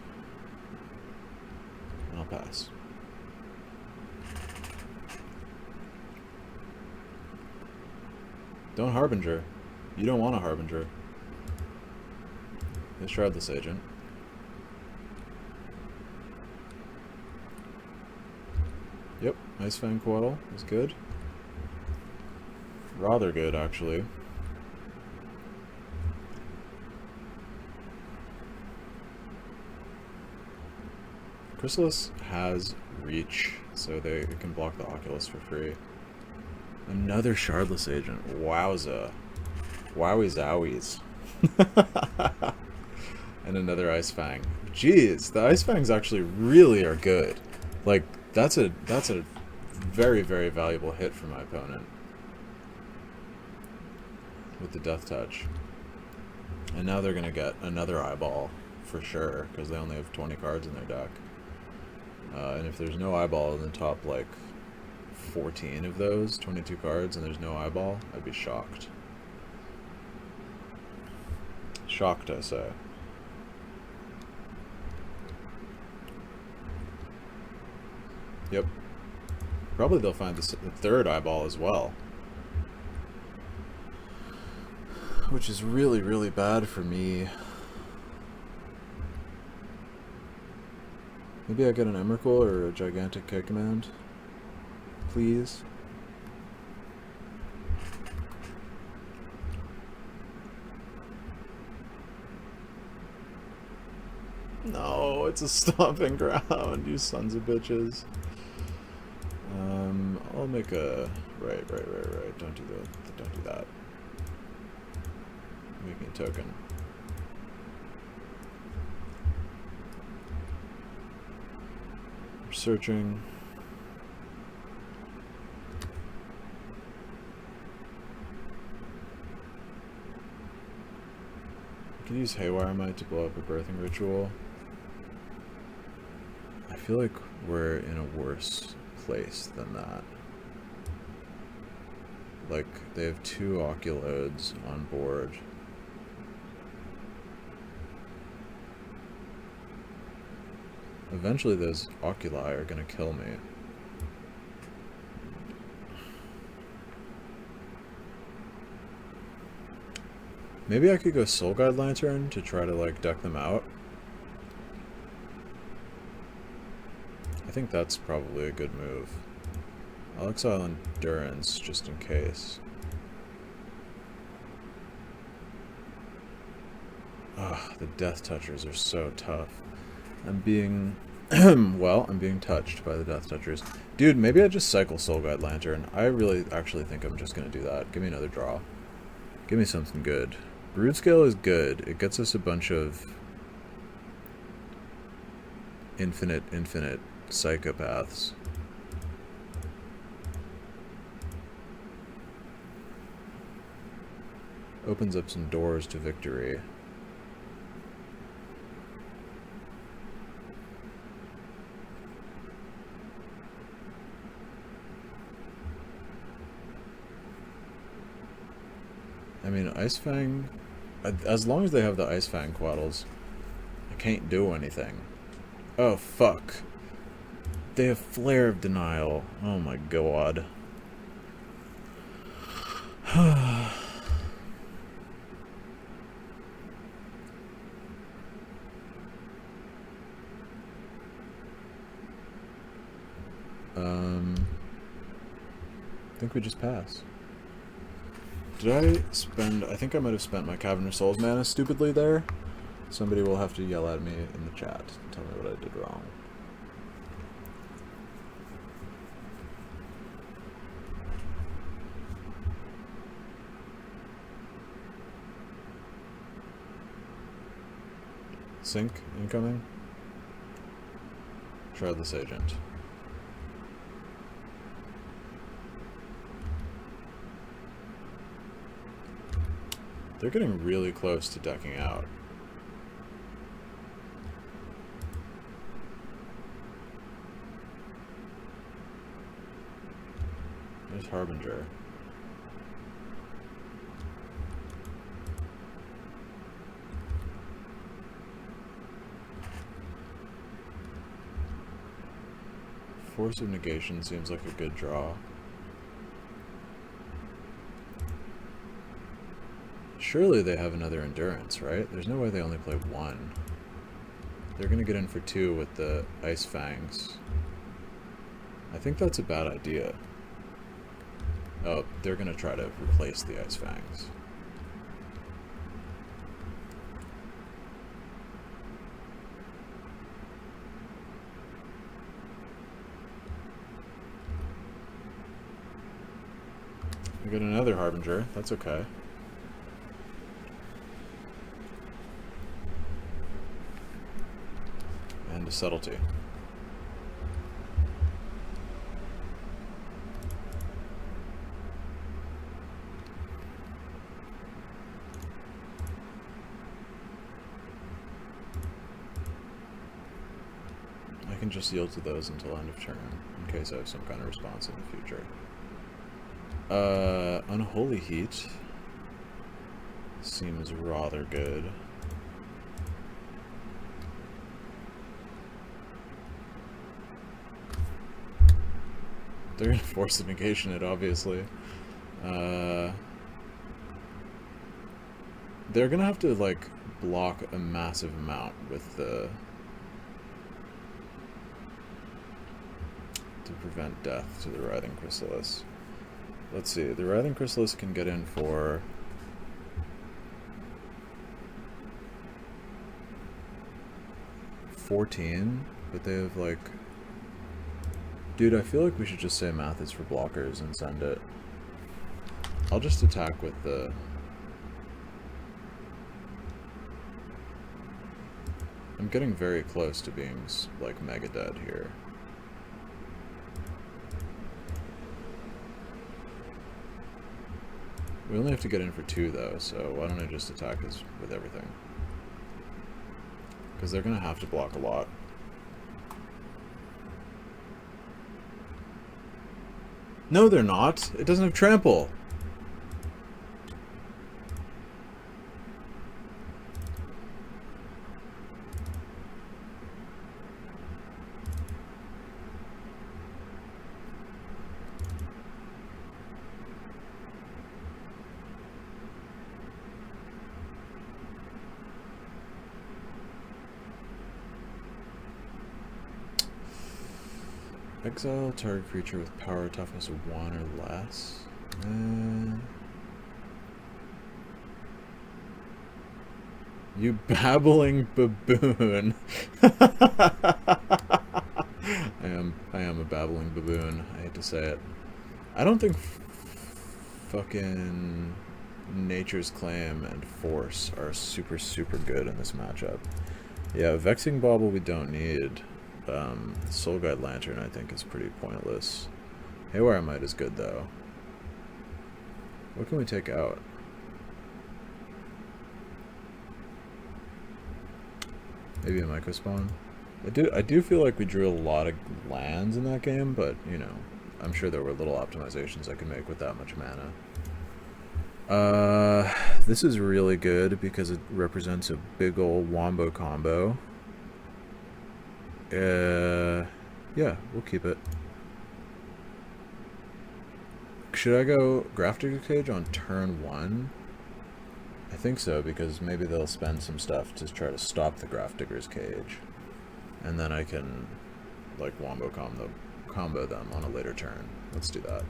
And I'll pass. Don't Harbinger. You don't want a Harbinger. His Shroudless Agent. Yep, Ice Fang Coatl is good. Rather good, actually. Chrysalis has reach, so it can block the Oculus for free. Another Shardless Agent. Wowza. Wowie zowies. And another Ice Fang. Jeez, the Ice Fangs actually really are good. Like, that's a very, very valuable hit for my opponent. With the Death Touch. And now they're gonna get another eyeball for sure, because they only have 20 cards in their deck. And if there's no eyeball in the top, like, 14 of those, 22 cards, and there's no eyeball, I'd be shocked. Shocked, I say. Yep. Probably they'll find the third eyeball as well. Which is really, really bad for me. Maybe I get an Emrakul or a Gigantic K Command. Please. No, it's a stomping ground, you sons of bitches. I'll make a... Right. Don't do that. Making a token. Searching. I could use Haywire Might to blow up a birthing ritual. I feel like we're in a worse place than that. Like, they have 2 Oculodes on board. Eventually those Oculi are gonna kill me. Maybe I could go Soul Guide Lantern to try to, like, duck them out. I think that's probably a good move. I'll exile Endurance just in case. Ah, the Death Touchers are so tough. I'm being... well, I'm being touched by the Death Touchers. Dude, maybe I just cycle Soul Guide Lantern. I really actually think I'm just gonna do that. Give me another draw. Give me something good. Brood Scale is good. It gets us a bunch of infinite psychopaths. Opens up some doors to victory. I mean, Ice Fang, as long as they have the Ice Fang Quaddles, I can't do anything. Oh, fuck. They have Flare of Denial. Oh my god. I think we just pass. Did I spend... I think I might have spent my Cavernous Souls mana stupidly there. Somebody will have to yell at me in the chat and tell me what I did wrong. Sync incoming. Shardless Agent. They're getting really close to decking out. There's Harbinger. Force of Negation seems like a good draw. Surely they have another Endurance, right? There's no way they only play 1. They're gonna get in for 2 with the Ice Fangs. I think that's a bad idea. Oh, they're gonna try to replace the Ice Fangs. We got another Harbinger, that's okay. And a Subtlety. I can just yield to those until end of turn, in case I have some kind of response in the future. Unholy Heat seems rather good. They're gonna force the negation it, obviously. They're gonna have to, like, block a massive amount with the... to prevent death to the Writhing Chrysalis. Let's see, the Writhing Chrysalis can get in for... 14, but they have, like... Dude, I feel like we should just say math is for blockers and send it. I'll just attack with the... I'm getting very close to being, like, mega dead here. We only have to get in for 2 though, so why don't I just attack us with everything? Because they're gonna have to block a lot. No, they're not. It doesn't have trample. Exile target creature with power toughness of 1 or less. You babbling baboon. I am a babbling baboon. I hate to say it. I don't think fucking Nature's Claim and Force are super good in this matchup. Yeah, Vexing Bauble we don't need. Soul Guide Lantern I think is pretty pointless. Haywire Might is good though. What can we take out? Maybe a Microspawn? I do feel like we drew a lot of lands in that game, but you know, I'm sure there were little optimizations I could make with that much mana. This is really good because it represents a big ol' wombo combo. Yeah, we'll keep it. Should I go Grafdigger's Cage on turn 1? I think so, because maybe they'll spend some stuff to try to stop the Grafdigger's Cage. And then I can, like, wombo combo them on a later turn. Let's do that.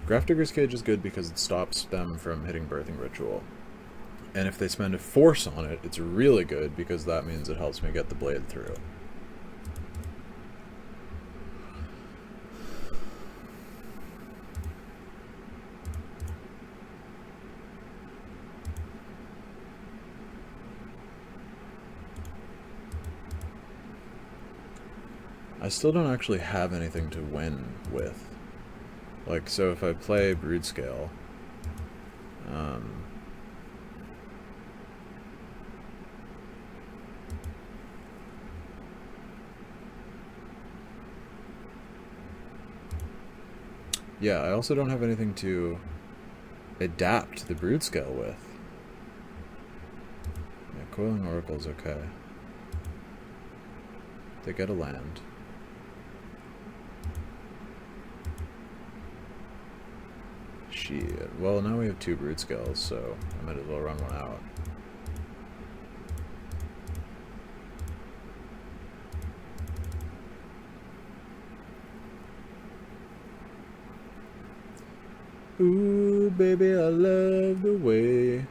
Grafdigger's Cage is good because it stops them from hitting Birthing Ritual. And if they spend a force on it, it's really good because that means it helps me get the blade through. I still don't actually have anything to win with. Like, so if I play Broodscale, yeah, I also don't have anything to adapt the Broodscale with. Yeah, Coiling Oracle's okay. They get a land. Shit. Well, now we have 2 Broodscales, so I might as well run one out. Ooh, baby, I love the way.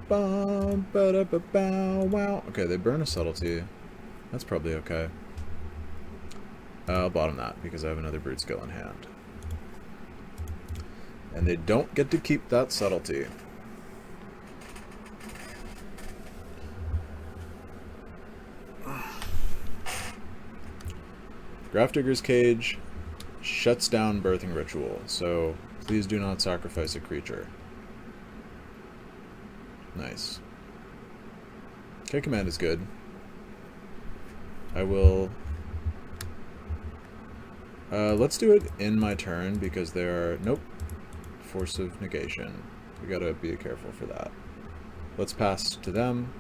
Bum, ba da ba bow, wow. Okay, they burn a Subtlety. That's probably okay. I'll bottom that because I have another Broodscale in hand. And they don't get to keep that Subtlety. Grafdigger's Cage shuts down Birthing Ritual, so please do not sacrifice a creature. Nice. K-Command is good. I will... let's do it in my turn because there are... Nope. Force of Negation. We gotta be careful for that. Let's pass to them.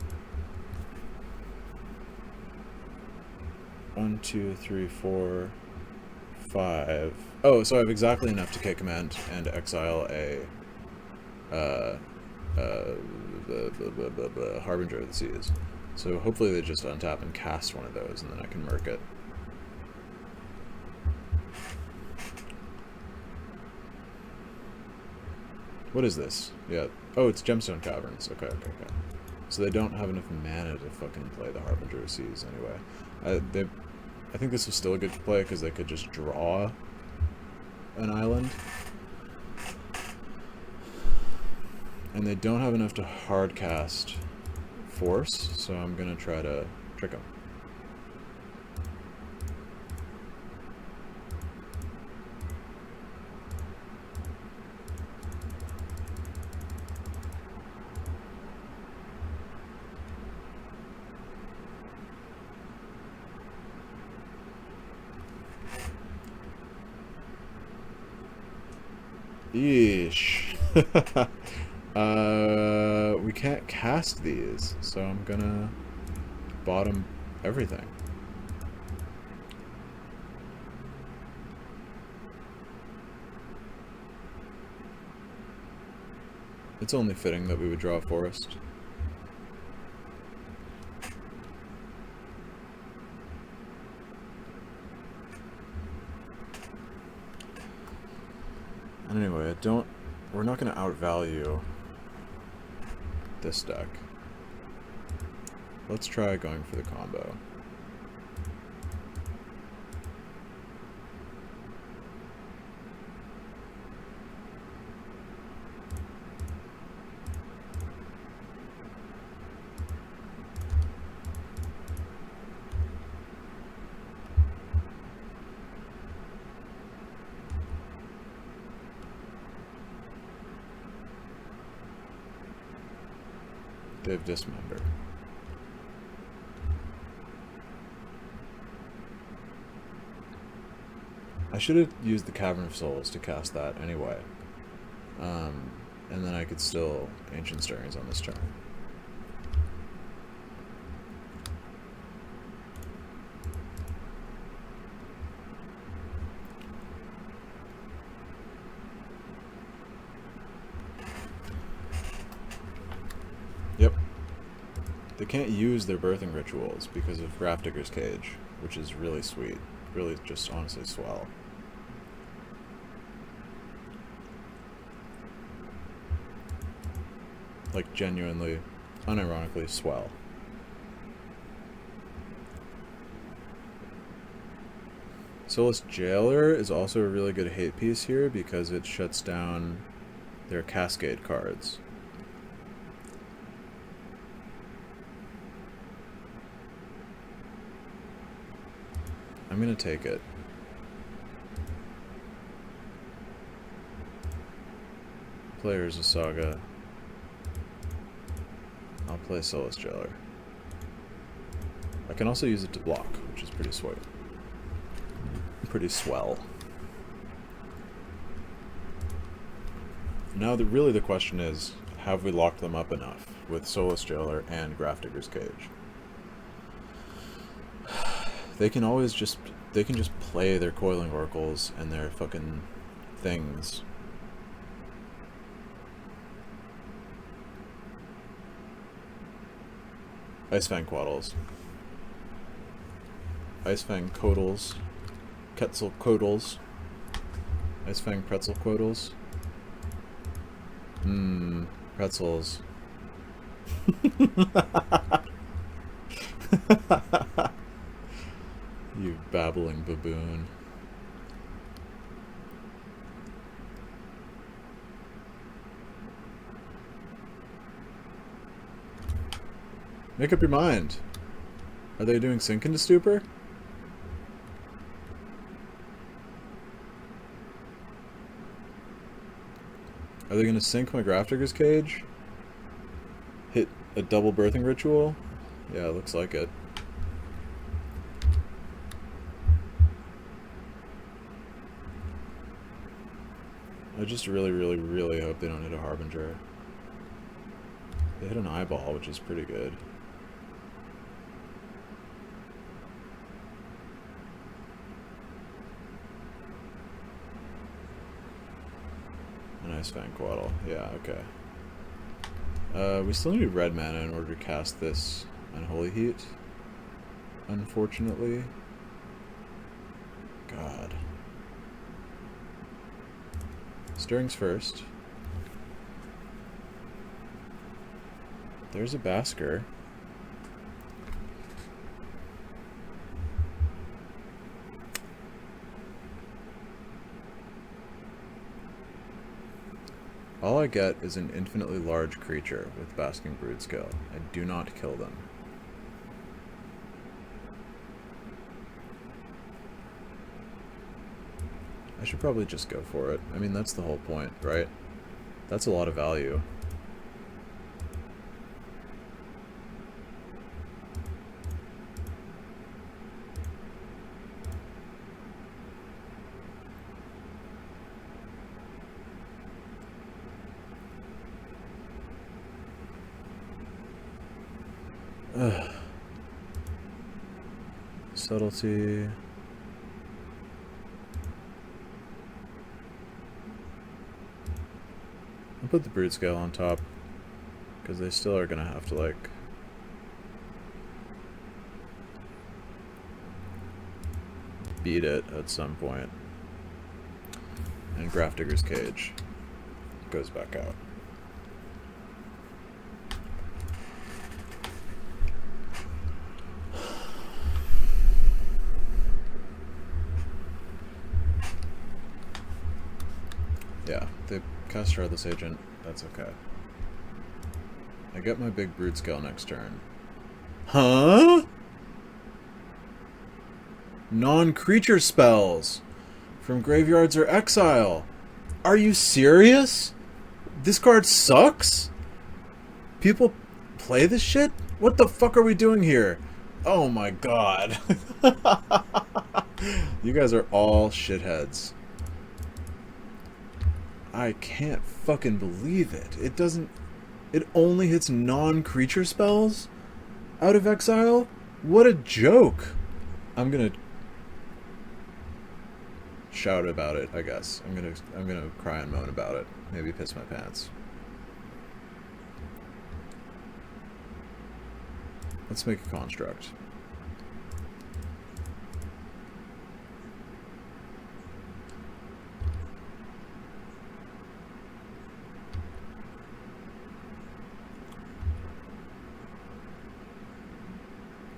1, 2, 3, 4, 5. Oh, so I have exactly enough to K-Command and exile a... the Harbinger of the Seas. So hopefully they just untap and cast one of those, and then I can murk it. What is this? Yeah. Oh, it's Gemstone Caverns. Okay. So they don't have enough mana to fucking play the Harbinger of Seas anyway. I think this was still a good play because they could just draw an island. And they don't have enough to hard cast force, so I'm gonna try to trick them. Yeesh. We can't cast these, so I'm gonna bottom everything. It's only fitting that we would draw a forest. Anyway, we're not going to outvalue this deck. Let's try going for the combo. They've dismembered. I should have used the Cavern of Souls to cast that anyway. And then I could still Ancient Stirrings on this turn. Yep. They can't use their birthing rituals because of Grafdigger's Cage, which is really sweet. Really just honestly swell. Like genuinely, unironically swell. Soulless Jailer is also a really good hate piece here because it shuts down their Cascade cards. I'm gonna take it. Player's a Saga. I'll play Soulless Jailer. I can also use it to block, which is pretty sweet. Pretty swell. Now, really the question is, have we locked them up enough with Soulless Jailer and Grafdigger's Cage? They can always just play their Coiling Oracles and their fucking things. Icefang Quaddles. Icefang Codals. Quetzal Codals. Icefang Pretzel Quodals. Pretzels. You babbling baboon. Make up your mind. Are they doing Sink into Stupor? Are they going to sink my Grafdigger's Cage? Hit a double birthing ritual? Yeah, it looks like it. I just really, really, really hope they don't hit a Harbinger. They hit an eyeball, which is pretty good. Nice Icefang Quaddle. Yeah, okay. We still need red mana in order to cast this Unholy Heat. Unfortunately. God. Stirrings first. There's a Basker. All I get is an infinitely large creature with basking brood scale. I do not kill them. I should probably just go for it. I mean, that's the whole point, right? That's a lot of value. Ugh. Subtlety. I'll put the brood scale on top, because they still are gonna have to, like, beat it at some point. And Grafdigger's Cage goes back out. Yeah, they cast Heartless Agent. That's okay. I get my big brood scale next turn. Huh? Non-creature spells from graveyards or exile. Are you serious? This card sucks? People play this shit? What the fuck are we doing here? Oh my god. You guys are all shitheads. I can't fucking believe it. It doesn't... It only hits non-creature spells out of exile? What a joke. I'm gonna shout about it, I guess. I'm gonna cry and moan about it. Maybe piss my pants. Let's make a construct.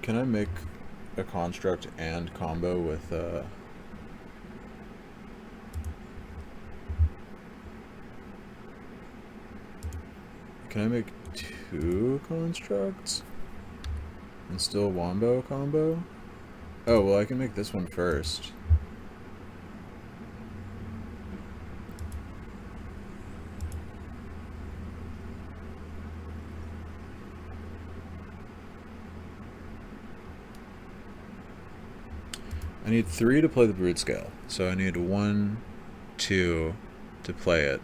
Can I make a construct and combo with Can I make 2 constructs? And still wombo combo? Oh, well I can make this one first. I need 3 to play the brood scale. So I need 1, 2 to play it,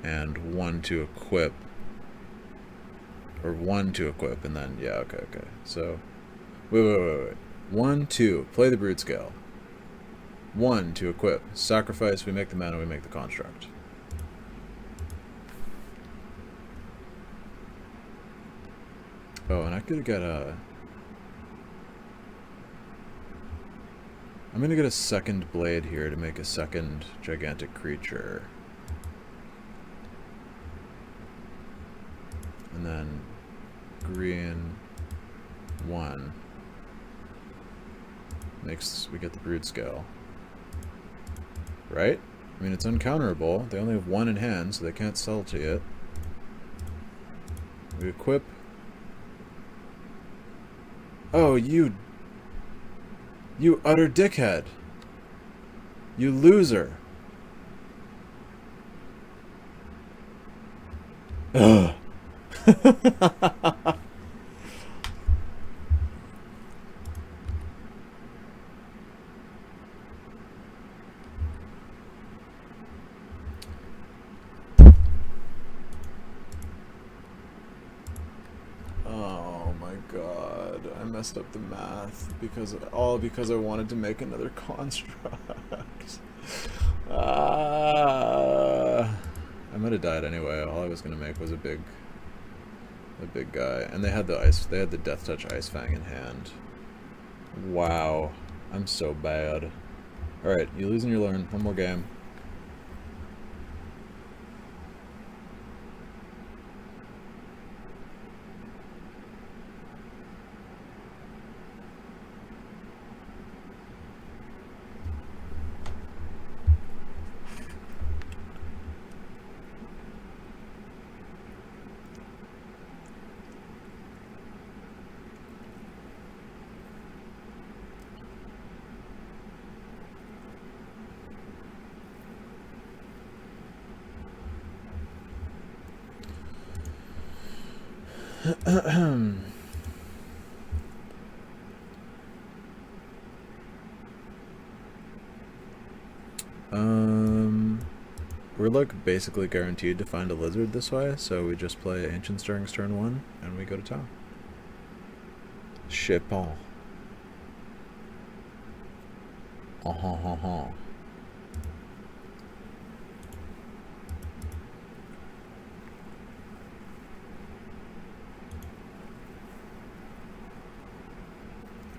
and 1 to equip. Or 1 to equip, and then, yeah, okay. So, wait. 1, 2, play the brood scale. 1 to equip. Sacrifice, we make the mana, we make the construct. Oh, and I could get a... I'm gonna get a second blade here to make a second gigantic creature. And then green 1 makes we get the brood scale. Right? I mean, it's uncounterable. They only have 1 in hand, so they can't sell to it. We equip. Oh, you utter dickhead. You loser. Ugh. Oh my god, I messed up the math because I wanted to make another construct. I might have died anyway. All I was gonna make was a big guy, and they had the Death Touch Ice Fang in hand. Wow, I'm so bad. All right, you lose and you learn. One more game. We're like basically guaranteed to find a lizard this way, so we just play Ancient Stirrings turn 1 and we go to town. Chipon.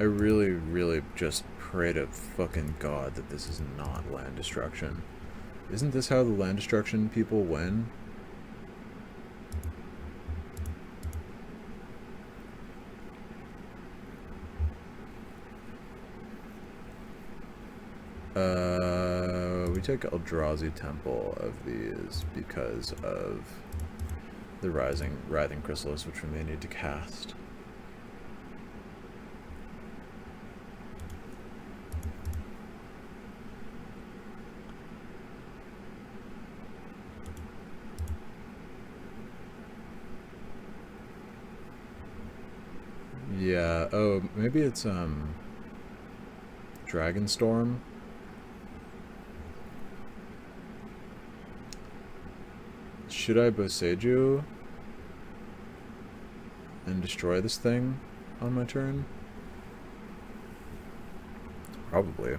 I really, really just pray to fucking God that this is not land destruction. Isn't this how the land destruction people win? We take Eldrazi Temple of these because of the Writhing Chrysalis, which we may need to cast. Yeah, oh, maybe it's, Dragonstorm? Should I Boseiju and destroy this thing on my turn? Probably.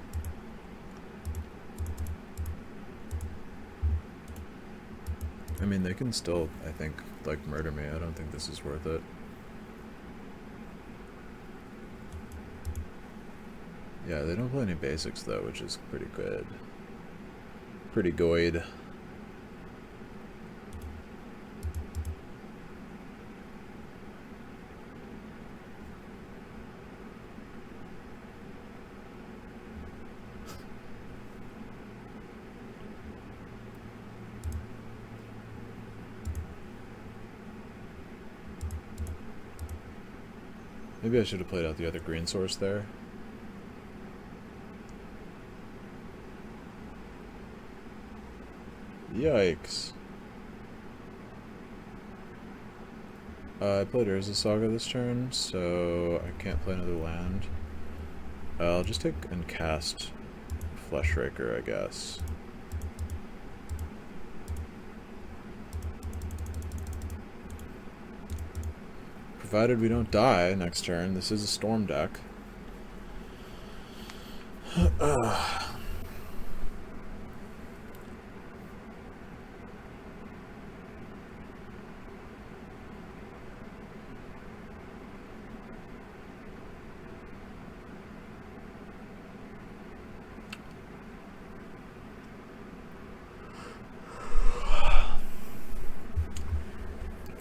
I mean, they can still, I think, like, murder me. I don't think this is worth it. Yeah, they don't play any basics, though, which is pretty good. Pretty good. Maybe I should have played out the other green source there. Yikes. I played Urza Saga this turn, so I can't play another land. I'll just take and cast Fleshraker, I guess. Provided we don't die next turn. This is a storm deck.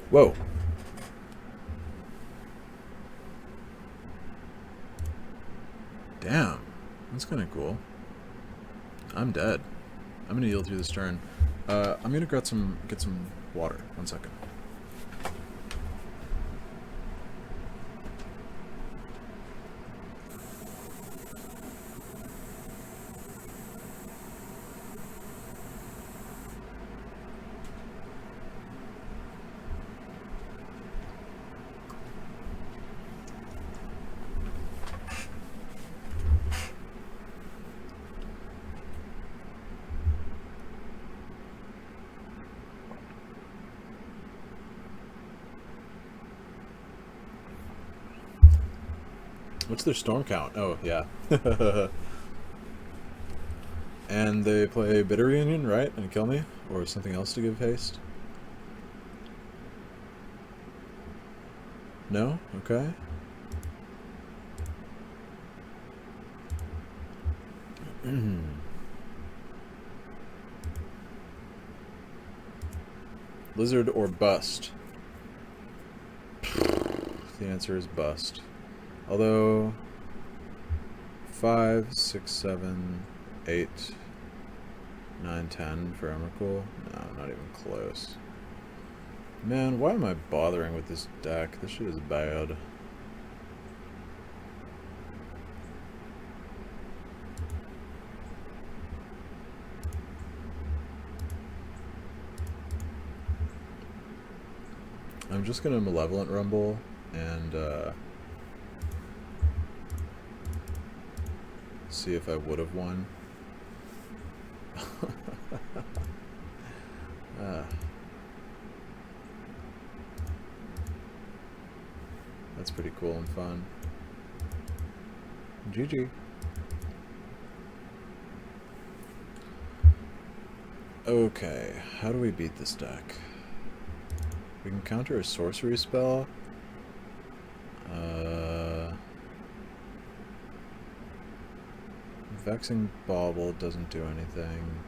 Whoa. Damn. That's kind of cool. I'm dead. I'm gonna yield through this turn. I'm gonna get some water. 1 second. What's their storm count? Oh, yeah. And they play Bitter Reunion, right? And kill me? Or something else to give haste? No? Okay. Lizard or bust? The answer is bust. Although 5, 6, 7, 8, 9, 10 for Emrakul? No, not even close. Man, why am I bothering with this deck? This shit is bad. I'm just gonna Malevolent Rumble and see if I would have won. That's pretty cool and fun. GG. Okay, how do we beat this deck? We can counter a sorcery spell. Vexing Bauble doesn't do anything.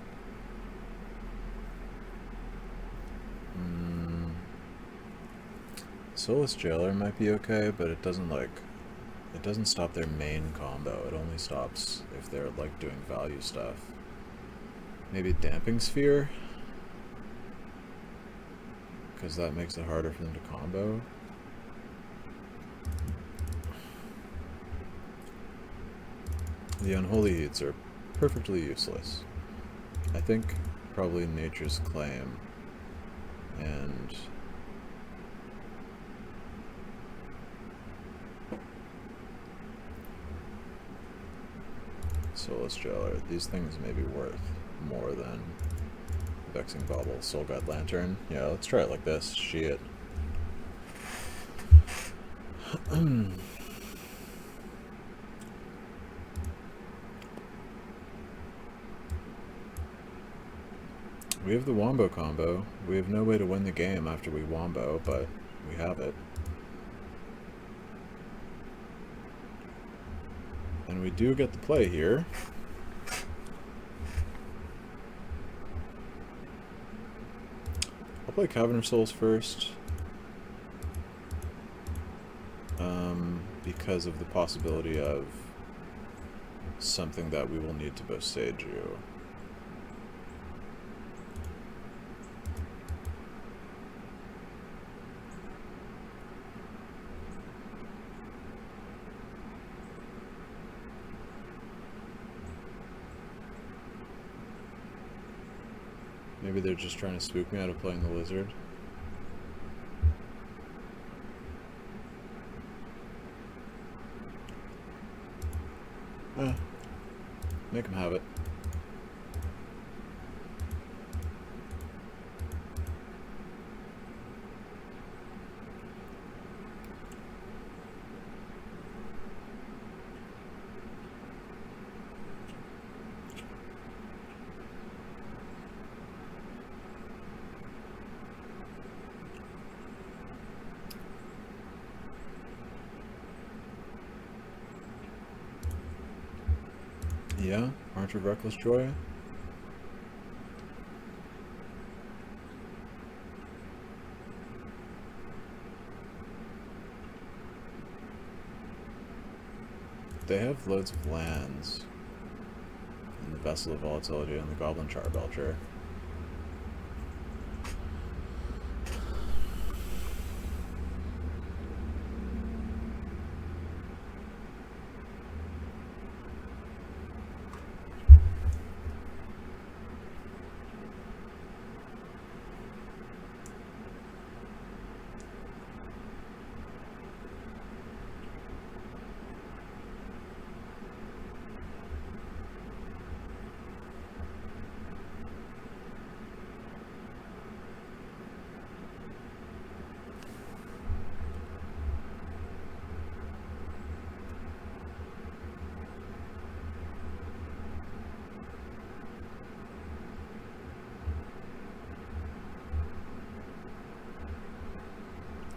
Soulless Jailer might be okay, but it doesn't stop their main combo. It only stops if they're like doing value stuff. Maybe Damping Sphere? Because that makes it harder for them to combo. The Unholy Heats are perfectly useless. I think probably Nature's Claim and Soulless Jailer. These things may be worth more than Vexing Bauble. Soul Guide Lantern. Yeah, let's try it like this. Shit. We have the Wombo combo. We have no way to win the game after we Wombo, but we have it. And we do get the play here. I'll play Cavern of Souls first. Because of the possibility of something that we will need to Boseiju. Maybe they're just trying to spook me out of playing the Lizard. Make them have it. Yeah, Archer of Reckless Joy. They have loads of lands. And the Vessel of Volatility and the Goblin Charbelcher.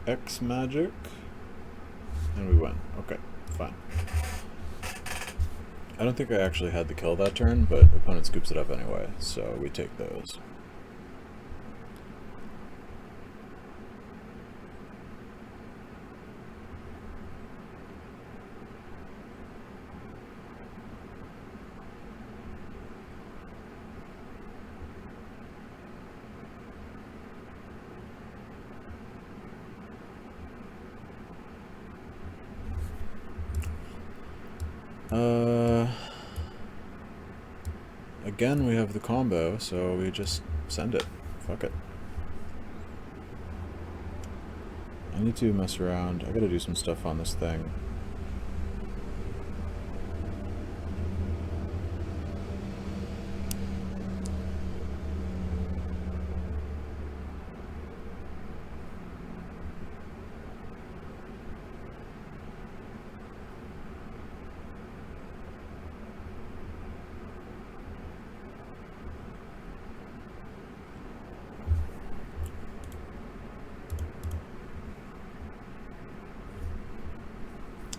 X magic, and we win. Okay, fine. I don't think I actually had the kill that turn, but opponent scoops it up anyway, so we take those. Again, we have the combo, so we just send it. Fuck it. need to mess around. I gotta do some stuff on this thing.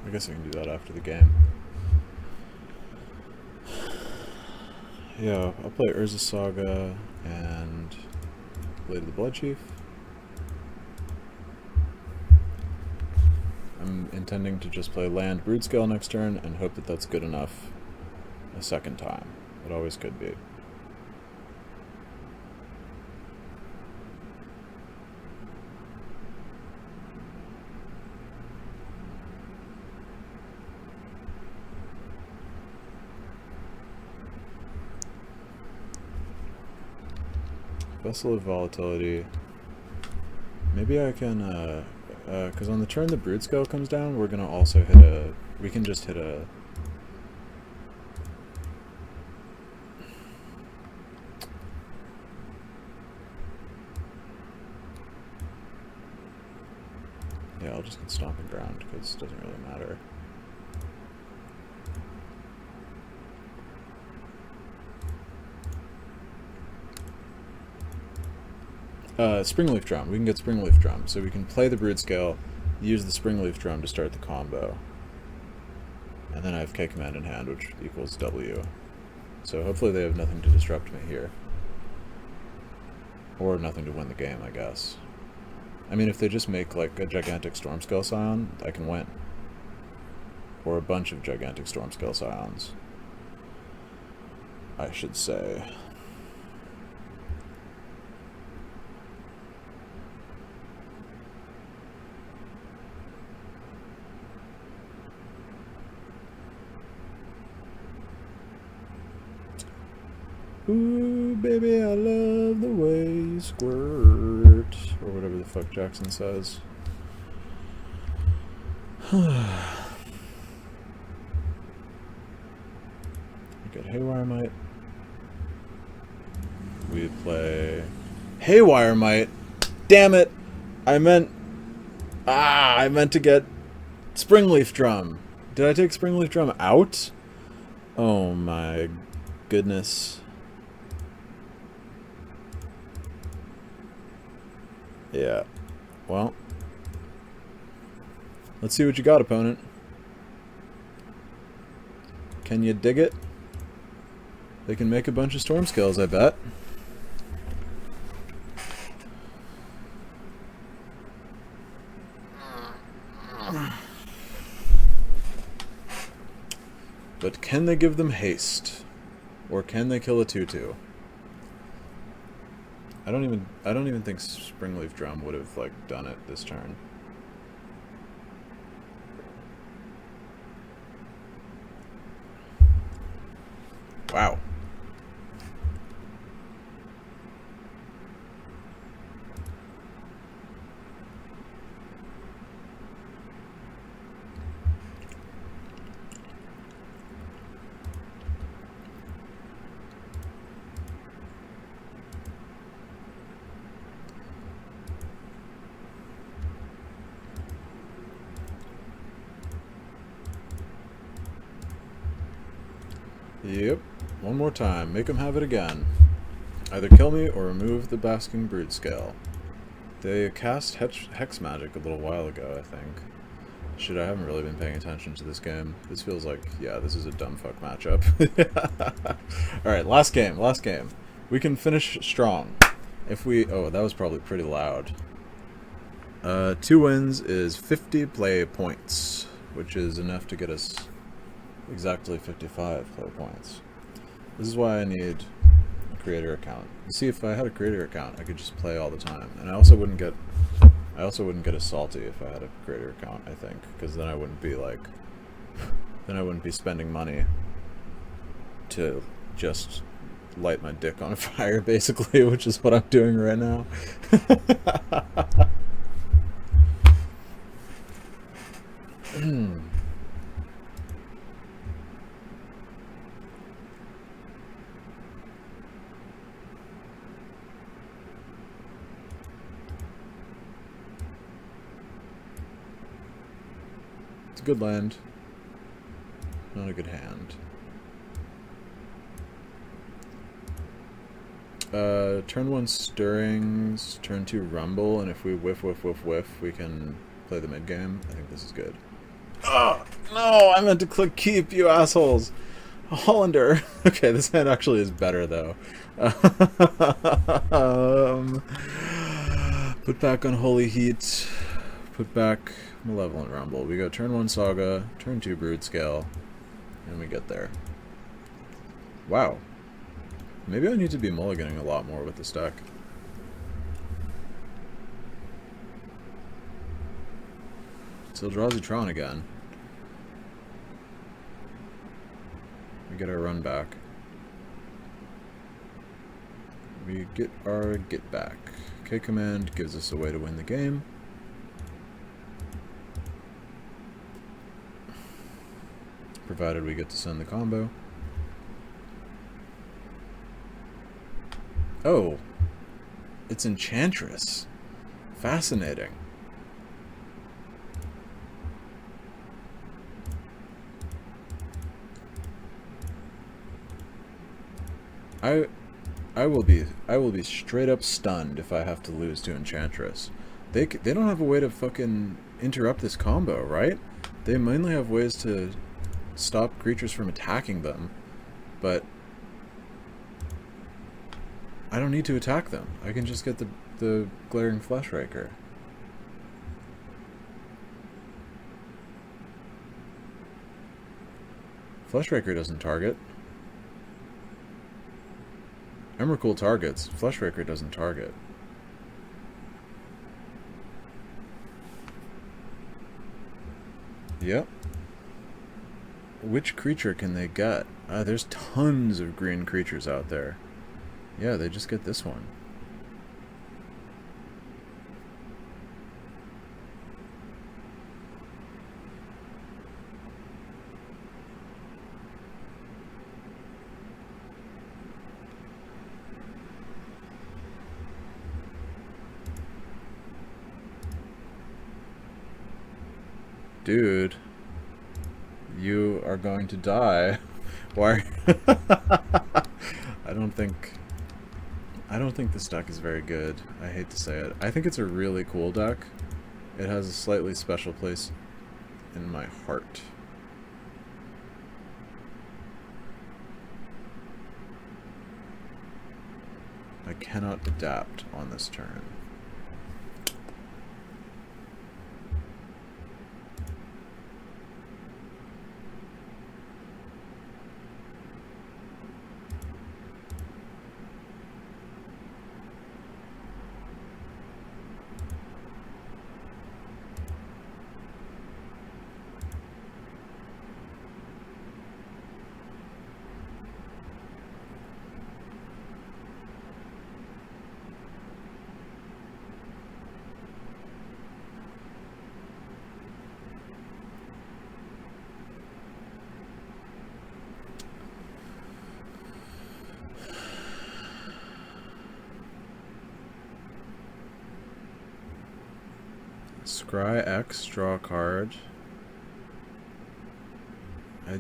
I guess I can do that after the game. Yeah, I'll play Urza Saga and Blade of the Blood Chief. I'm intending to just play land Broodscale next turn and hope that that's good enough a second time. It always could be. Vessel of Volatility. Maybe I can, because on the turn the Brood Scale comes down, we're gonna also hit a, we can just hit a, yeah, I'll just get Stomping Ground, because it doesn't really matter. Springleaf Drum. We can get Springleaf Drum. So we can play the Brood Scale, use the Springleaf Drum to start the combo. And then I have K Command in hand, which equals W. So hopefully they have nothing to disrupt me here. Or nothing to win the game, I guess. I mean, if they just make like a gigantic Stormscale Scion, I can win. Or a bunch of gigantic Stormscale Scions, I should say. Ooh, baby, I love the way you squirt. Or whatever the fuck Jackson says. Good Haywire Might. We play Haywire Might. Damn it! I meant to get Springleaf Drum. Did I take Springleaf Drum out? Oh my goodness. Yeah. Well. Let's see what you got, opponent. Can you dig it? They can make a bunch of Stormscales, I bet. But can they give them haste? Or can they kill a 2/2? I don't even think Springleaf Drum would have like done it this turn. Wow. Yep. One more time. Make them have it again. Either kill me or remove the Basking Brood Scale. They cast Hex Magic a little while ago, I think. Shit, I haven't really been paying attention to this game. This feels like, yeah, this is a dumb fuck matchup. Alright, last game, last game. We can finish strong. If we... Oh, that was probably pretty loud. 2 wins is 50 play points, which is enough to get us exactly 55 play points. This is why I need a creator account. You see, if I had a creator account, I could just play all the time, and I also wouldn't get a salty if I had a creator account, I think, because then I wouldn't be like, then I wouldn't be spending money to just light my dick on fire, basically, which is what I'm doing right now. good land. Not a good hand. Turn 1 stirrings, turn 2 rumble, and if we whiff, we can play the mid game. I think this is good. Oh, no, I meant to click keep, you assholes. A Hollander. Okay, this hand actually is better, though. Put back Unholy Heat. Put back Malevolent Rumble. We go turn 1 Saga, turn 2 Brood Scale, and we get there. Wow. Maybe I need to be mulliganing a lot more with this deck. So draws Tron again. We get our run back. We get our get back. K command gives us a way to win the game. Provided we get to send the combo. Oh, it's Enchantress. Fascinating. I will be straight up stunned if I have to lose to Enchantress. They don't have a way to fucking interrupt this combo, right? They mainly have ways to stop creatures from attacking them, but I don't need to attack them. I can just get the Glaring Fleshraker. Fleshraker doesn't target. Emrakul targets. Fleshraker doesn't target. Yep. Which creature can they get? There's tons of green creatures out there. Yeah, they just get this one. Dude, you are going to die. Why? I don't think this deck is very good. I hate to say it. I think it's a really cool deck. It has a slightly special place in my heart. I cannot adapt on this turn. Scry X, draw a card.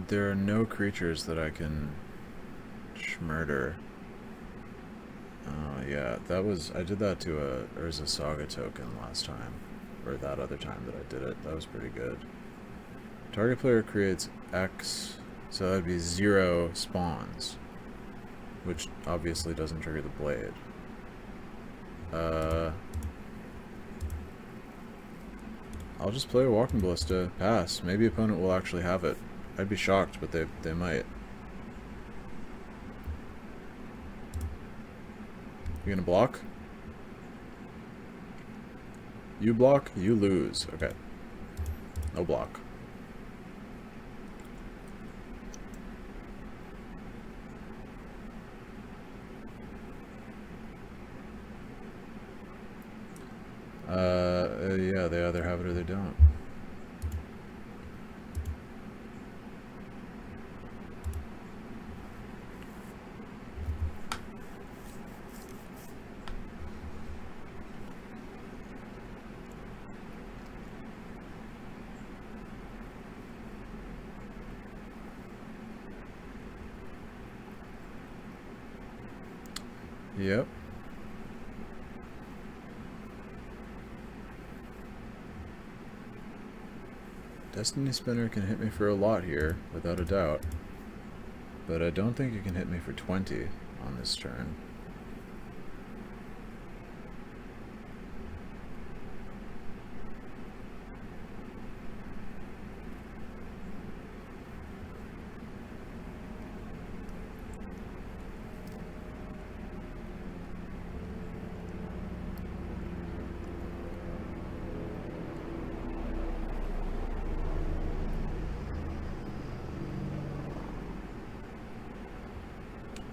There are no creatures that I can schmurder. Oh yeah, I did that to a Urza Saga token last time. Or that other time that I did it. That was pretty good. Target player creates X, so that'd be 0 spawns. Which obviously doesn't trigger the blade. I'll just play a Walking Ballista, pass. Maybe opponent will actually have it. I'd be shocked, but they might. You gonna block? You block, you lose. Okay. No block. Yeah, they either have it or they don't. Yep. Destiny Spinner can hit me for a lot here, without a doubt. But I don't think it can hit me for 20 on this turn.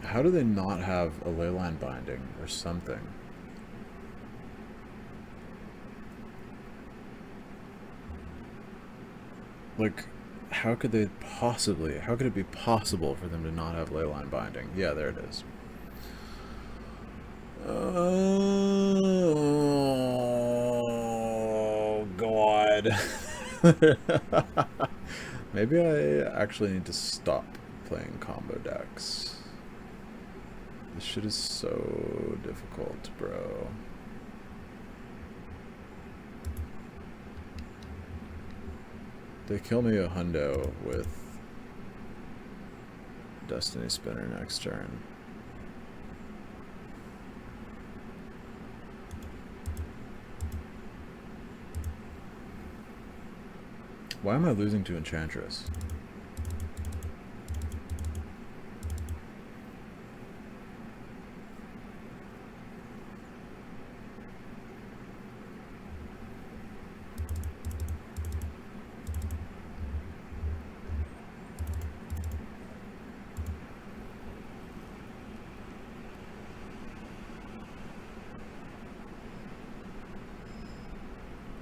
How do they not have a leyline binding or something? Like, how could it be possible for them to not have leyline binding? Yeah, there it is. Oh, God. Maybe I actually need to stop playing combo decks. This shit is so difficult, bro. They kill me a hundo with Destiny Spinner next turn. Why am I losing to Enchantress?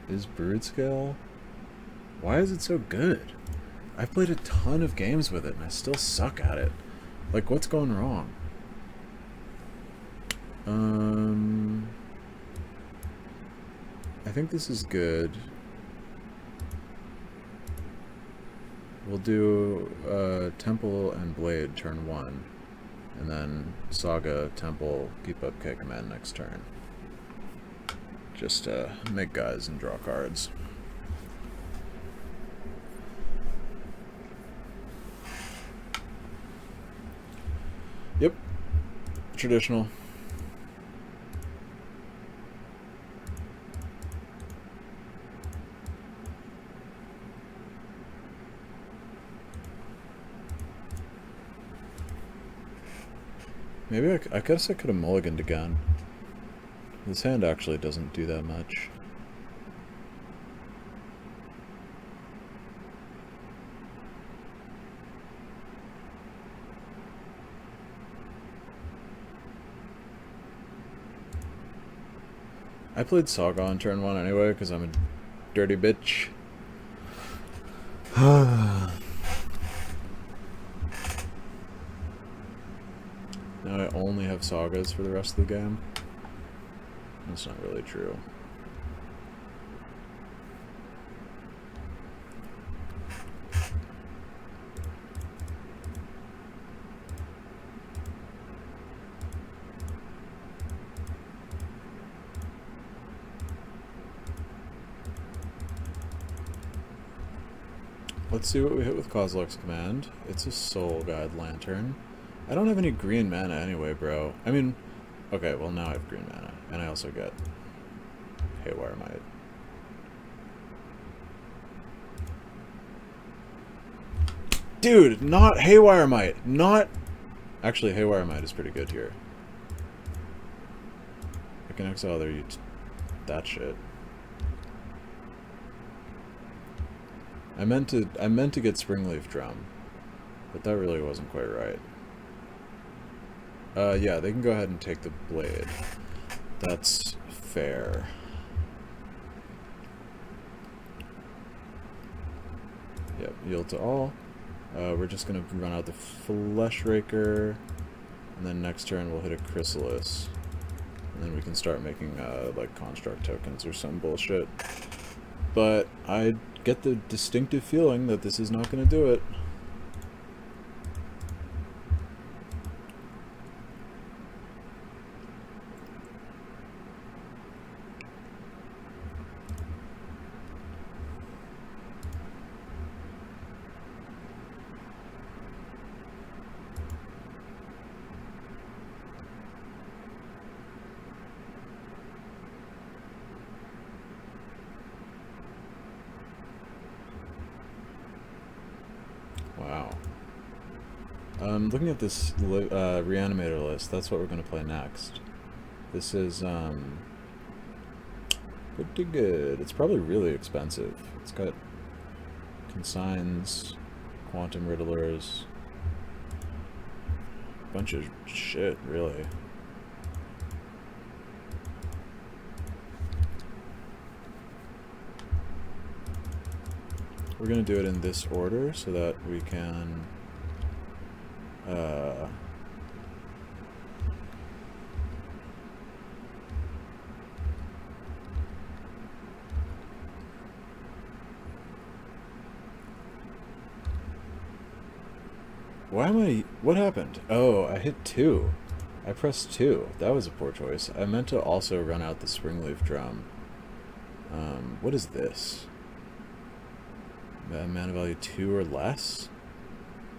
Is Brood Scale? Why is it so good? I've played a ton of games with it and I still suck at it. Like, what's going wrong? I think this is good. We'll do Temple and Blade turn 1. And then Saga, Temple, keep up, kick him in next turn. Just make guys and draw cards. Yep. Traditional. Maybe I guess I could have mulliganed again. This hand actually doesn't do that much. I played Saga on turn 1 anyway, because I'm a dirty bitch. Now I only have Sagas for the rest of the game. That's not really true. Let's see what we hit with Kozilek's Command. It's a Soul Guide Lantern. I don't have any green mana anyway, bro. I mean, okay, well now I have green mana. And I also get Haywire Might. Dude, not Haywire Might! Not... Actually, Haywire Might is pretty good here. I can exile that shit. I meant to get Springleaf Drum, but that really wasn't quite right. Yeah, they can go ahead and take the blade. That's fair. Yep, yield to all. We're just gonna run out the Flesh Raker, and then next turn we'll hit a Chrysalis. And then we can start making, like, construct tokens or some bullshit. But I get the distinctive feeling that this is not gonna do it. Looking at this reanimator list, that's what we're going to play next. This is pretty good. It's probably really expensive. It's got consigns, quantum riddlers, bunch of shit, really. We're going to do it in this order so that we can what happened? Oh, I hit 2. I pressed 2. That was a poor choice. I meant to also run out the springleaf drum. What is this? Mana value 2 or less?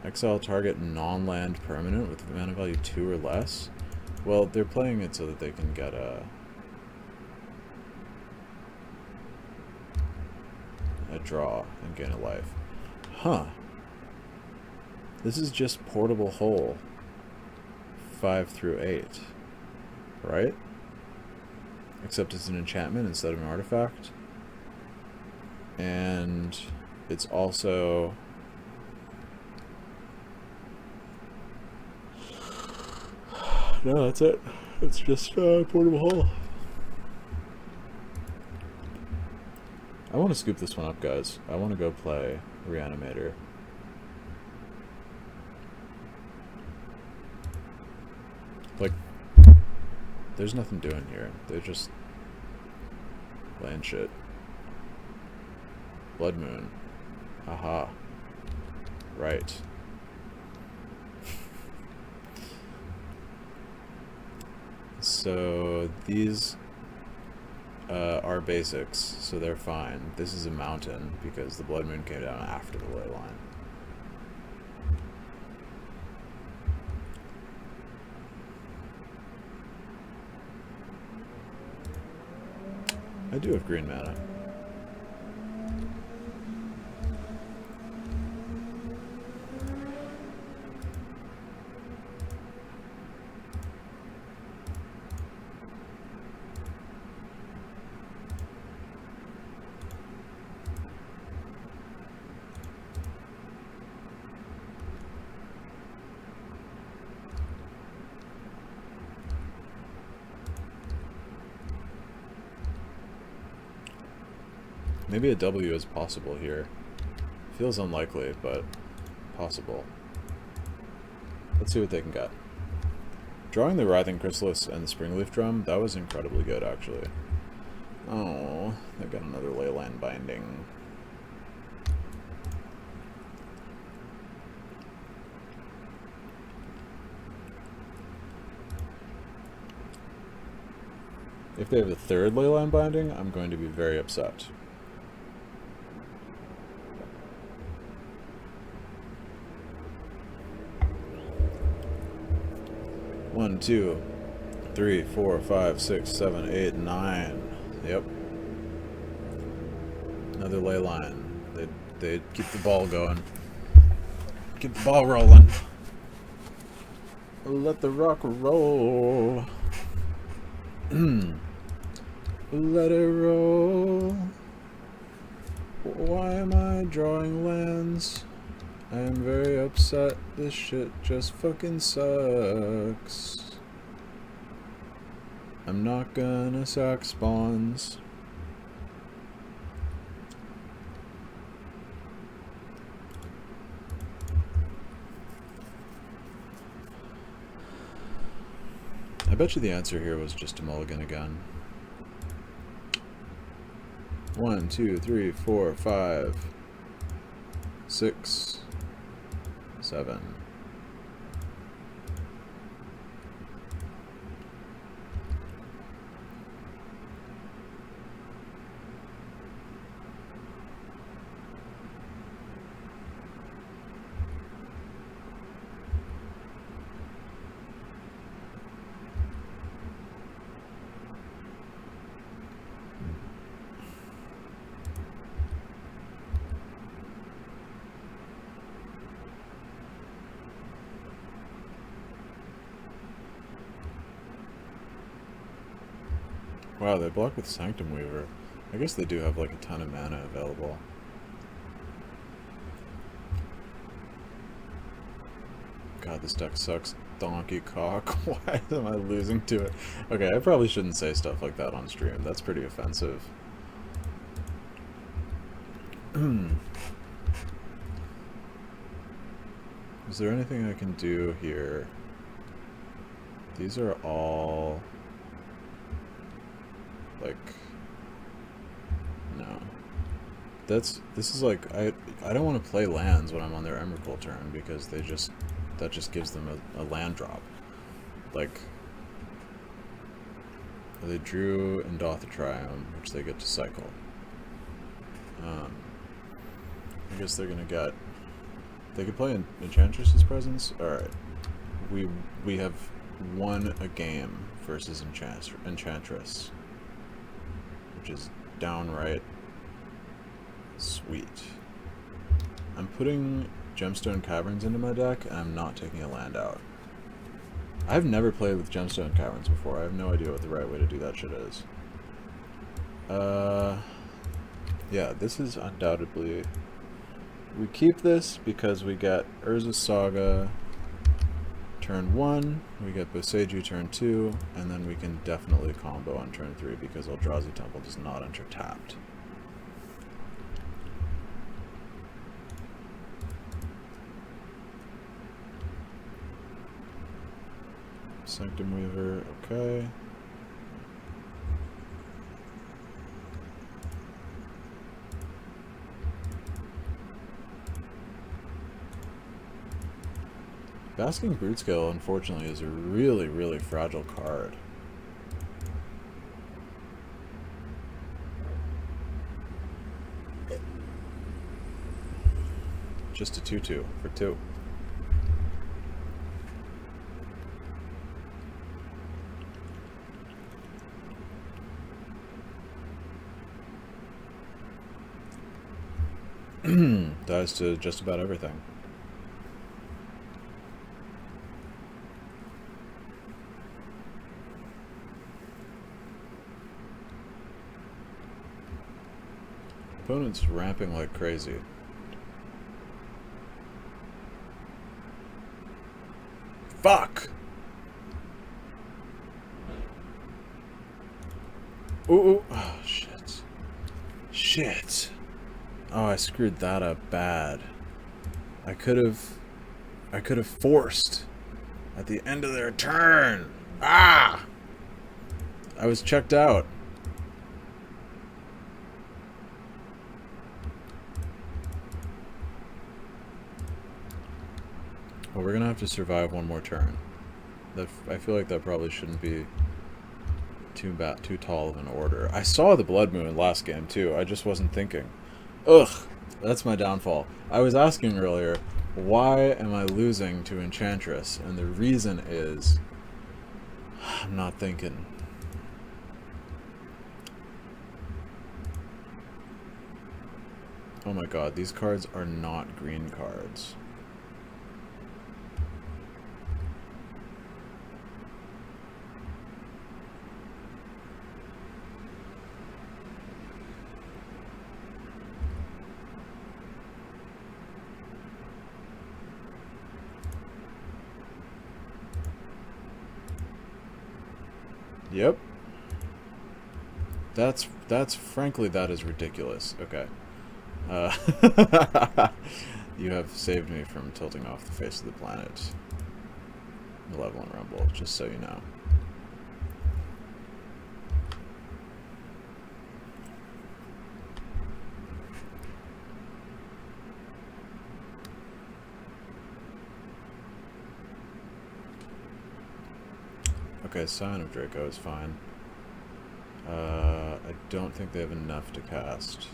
Exile target non-land permanent with mana value 2 or less? Well, they're playing it so that they can get a draw and gain a life. Huh. This is just portable hole 5 through 8, right? Except it's an enchantment instead of an artifact. And it's also no, that's it. It's just portable hole. I want to scoop this one up, guys. I want to go play Reanimator. Like, there's nothing doing here. They're just playing shit. Blood Moon. Aha. Right. So these are basics, so they're fine. This is a mountain because the Blood Moon came down after the ley line. I do have green mana. Maybe a W is possible here. Feels unlikely, but possible. Let's see what they can get. Drawing the Writhing Chrysalis and the Springleaf Drum, that was incredibly good, actually. Oh, they got another Leyline Binding. If they have a third Leyline Binding, I'm going to be very upset. One, two, 3, 4, 5, 6, 7, 8, 9. Yep. Another ley line. They keep the ball going. Keep the ball rolling. Let the rock roll. Let it roll. Why am I drawing lands? I am very upset. This shit just fucking sucks. I'm not gonna sack spawns. I bet you the answer here was just a mulligan again. 1, 2, 3, 4, 5, 6, 7. Wow, they block with Sanctum Weaver. I guess they do have like a ton of mana available. God, this deck sucks. Donkey cock. Why am I losing to it? Okay, I probably shouldn't say stuff like that on stream. That's pretty offensive. Is there anything I can do here? These are all... like... no. This is like... I don't want to play lands when I'm on their Emrakul turn because they just... that just gives them a land drop. Like... they drew Endotha Triumph, which they get to cycle. I guess they're gonna get... they could play Enchantress's Presence? Alright. We have won a game versus Enchantress. Which is downright sweet. I'm putting Gemstone Caverns into my deck, and I'm not taking a land out. I've never played with Gemstone Caverns before. I have no idea what the right way to do that shit is. Yeah, this is undoubtedly... we keep this because we get Urza's Saga turn 1, we get Boseiju turn 2, and then we can definitely combo on turn 3 because Eldrazi Temple does not enter tapped. Sanctum Weaver, okay. Basking Brutescale, unfortunately, is a really, really fragile card. Just a 2/2 for 2. Dies to just about everything. Opponent's ramping like crazy. Fuck! Ooh, ooh. Oh, shit. Shit. Oh, I screwed that up bad. I could have forced at the end of their turn. Ah! I was checked out. Well, we're gonna have to survive one more turn. I feel like that probably shouldn't be too tall of an order. I saw the Blood Moon last game too. I just wasn't thinking. Ugh, that's my downfall. I was asking earlier, why am I losing to Enchantress? And the reason is, I'm not thinking. Oh my god, these cards are not green cards. Yep. That's frankly, that is ridiculous. Okay. You have saved me from tilting off the face of the planet. Malevolent Rumble, just so you know. Okay, Scion of Draco is fine. I don't think they have enough to cast.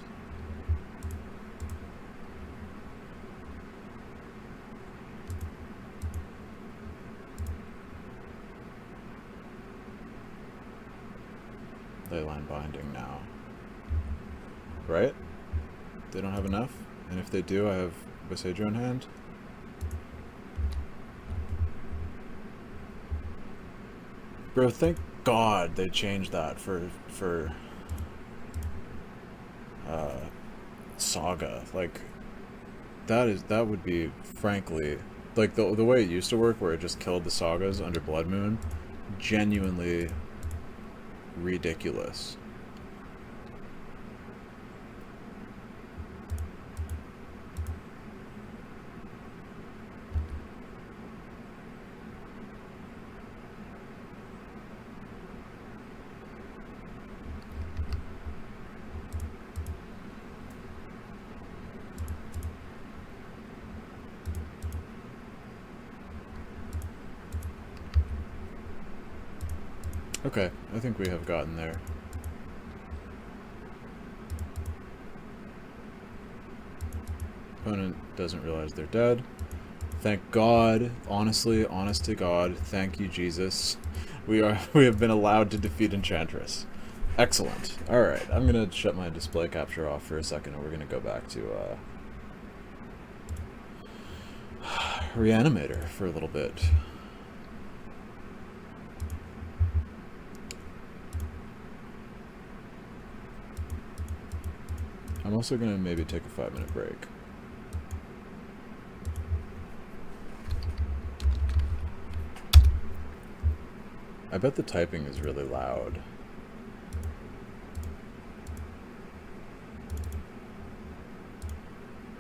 Leyline Binding now. Right? They don't have enough? And if they do, I have Boseiju in hand? Bro, thank God they changed that for Saga. Like that would be frankly like the way it used to work, where it just killed the Sagas under Blood Moon. Genuinely ridiculous. Okay, I think we have gotten there. Opponent doesn't realize they're dead. Thank God. Honestly, honest to God, thank you, Jesus. We have been allowed to defeat Enchantress. Excellent. Alright, I'm gonna shut my display capture off for a second, and we're gonna go back to Reanimator for a little bit. I'm also gonna maybe take a 5-minute break. I bet the typing is really loud.